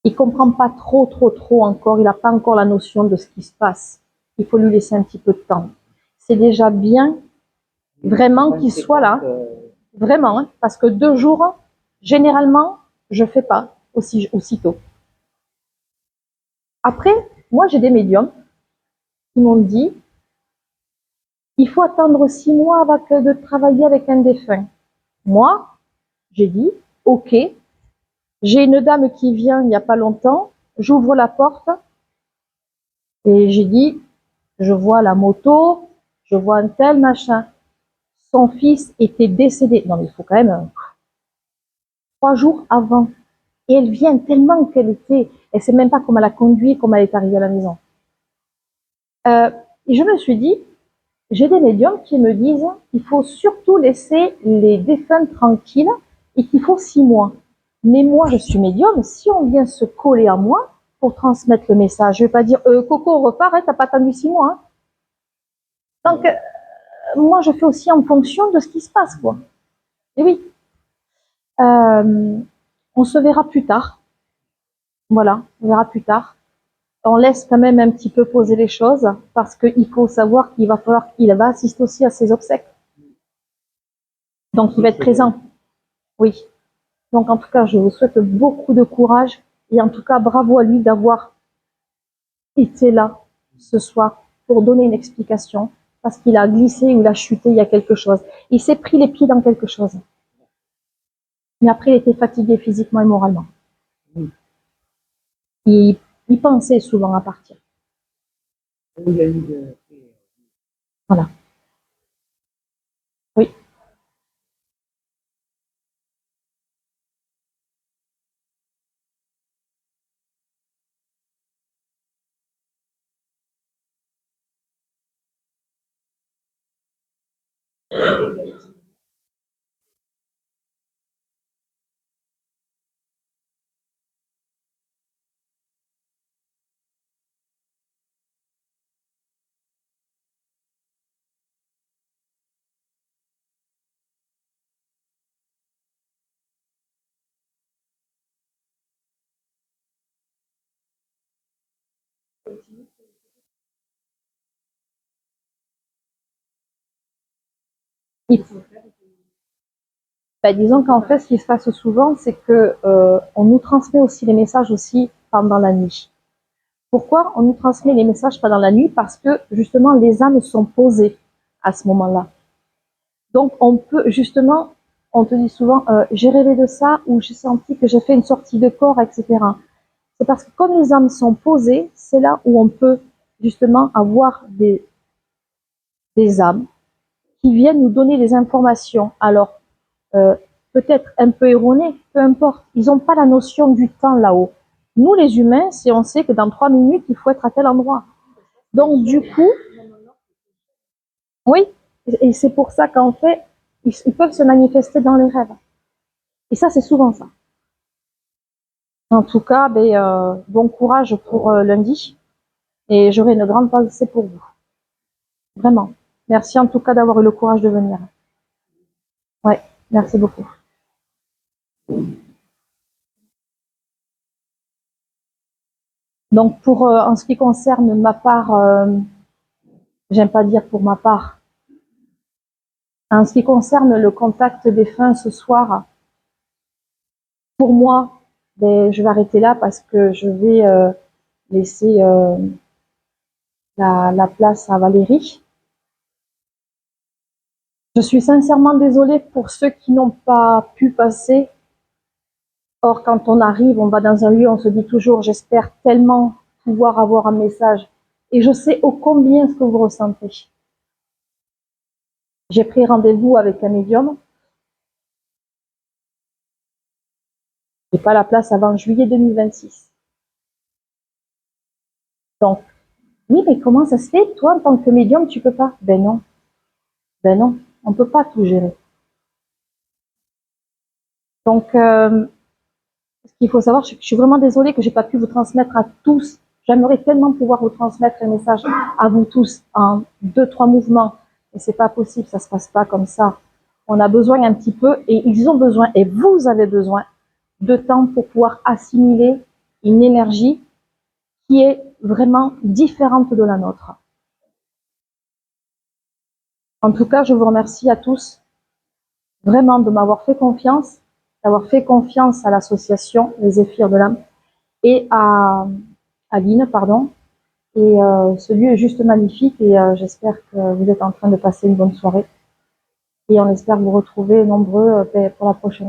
Il comprend pas trop encore. Il n'a pas encore la notion de ce qui se passe. Il faut lui laisser un petit peu de temps. C'est déjà bien, vraiment, qu'il soit là. Vraiment, hein, parce que 2 jours, généralement, je fais pas aussitôt. Après, moi, j'ai des médiums qui m'ont dit, il faut attendre 6 mois avant de travailler avec un défunt. Moi, j'ai dit, ok, j'ai une dame qui vient il n'y a pas longtemps, j'ouvre la porte et j'ai dit, je vois la moto, je vois un tel machin. Son fils était décédé. Non, mais il faut quand même 3 jours avant. Et elle vient tellement qu'elle était, elle sait même pas comment elle a conduit, comment elle est arrivée à la maison. Et je me suis dit, j'ai des médiums qui me disent qu'il faut surtout laisser les défunts tranquilles et qu'il faut 6 mois. Mais moi, je suis médium, si on vient se coller à moi pour transmettre le message, je vais pas dire Coco, repars, hein, t'as pas attendu 6 mois. Hein. Donc, moi, je fais aussi en fonction de ce qui se passe, quoi. Et oui, on se verra plus tard. Voilà, on verra plus tard. On laisse quand même un petit peu poser les choses parce qu'il faut savoir qu'il va assister aussi à ses obsèques. Donc, il va être présent. Oui. Donc, en tout cas, je vous souhaite beaucoup de courage et en tout cas, bravo à lui d'avoir été là ce soir pour donner une explication parce qu'il a glissé ou il a chuté, il y a quelque chose. Il s'est pris les pieds dans quelque chose. Mais après, il était fatigué physiquement et moralement. Il pensait souvent à partir. Voilà. Oui. Disons qu'en fait, ce qui se passe souvent, c'est que on nous transmet aussi les messages aussi pendant la nuit. Pourquoi on nous transmet les messages pendant la nuit? Parce que justement, les âmes sont posées à ce moment-là. Donc, on peut justement, on te dit souvent, j'ai rêvé de ça ou j'ai senti que j'ai fait une sortie de corps, etc. C'est parce que comme les âmes sont posées, c'est là où on peut justement avoir des âmes qui viennent nous donner des informations. Alors, peut-être un peu erronées, peu importe. Ils n'ont pas la notion du temps là-haut. Nous, les humains, si on sait que dans 3 minutes, il faut être à tel endroit. Donc, du coup, oui, et c'est pour ça qu'en fait, ils peuvent se manifester dans les rêves. Et ça, c'est souvent ça. En tout cas, bon courage pour lundi. Et j'aurai une grande pensée pour vous. Vraiment. Merci en tout cas d'avoir eu le courage de venir. Ouais, merci beaucoup. Donc pour en ce qui concerne ma part, j'aime pas dire pour ma part. En ce qui concerne le contact défunt ce soir, pour moi, je vais arrêter là parce que je vais laisser la place à Valérie. Je suis sincèrement désolée pour ceux qui n'ont pas pu passer. Or, quand on arrive, on va dans un lieu, on se dit toujours, j'espère tellement pouvoir avoir un message. Et je sais ô combien ce que vous ressentez. J'ai pris rendez-vous avec un médium. J'ai pas la place avant juillet 2026. Donc, oui, mais comment ça se fait? Toi, en tant que médium, tu peux pas? Ben non. Ben non, on peut pas tout gérer. Donc, ce qu'il faut savoir, c'est que je suis vraiment désolée que j'ai pas pu vous transmettre à tous. J'aimerais tellement pouvoir vous transmettre un message à vous tous en 2-3 mouvements. Et c'est pas possible, ça se passe pas comme ça. On a besoin un petit peu, et ils ont besoin, et vous avez besoin de temps pour pouvoir assimiler une énergie qui est vraiment différente de la nôtre. En tout cas, je vous remercie à tous vraiment de m'avoir fait confiance, d'avoir fait confiance à l'association Les Zéphyrs de l'âme et à Aline, pardon. Et ce lieu est juste magnifique et j'espère que vous êtes en train de passer une bonne soirée. Et on espère vous retrouver nombreux pour la prochaine.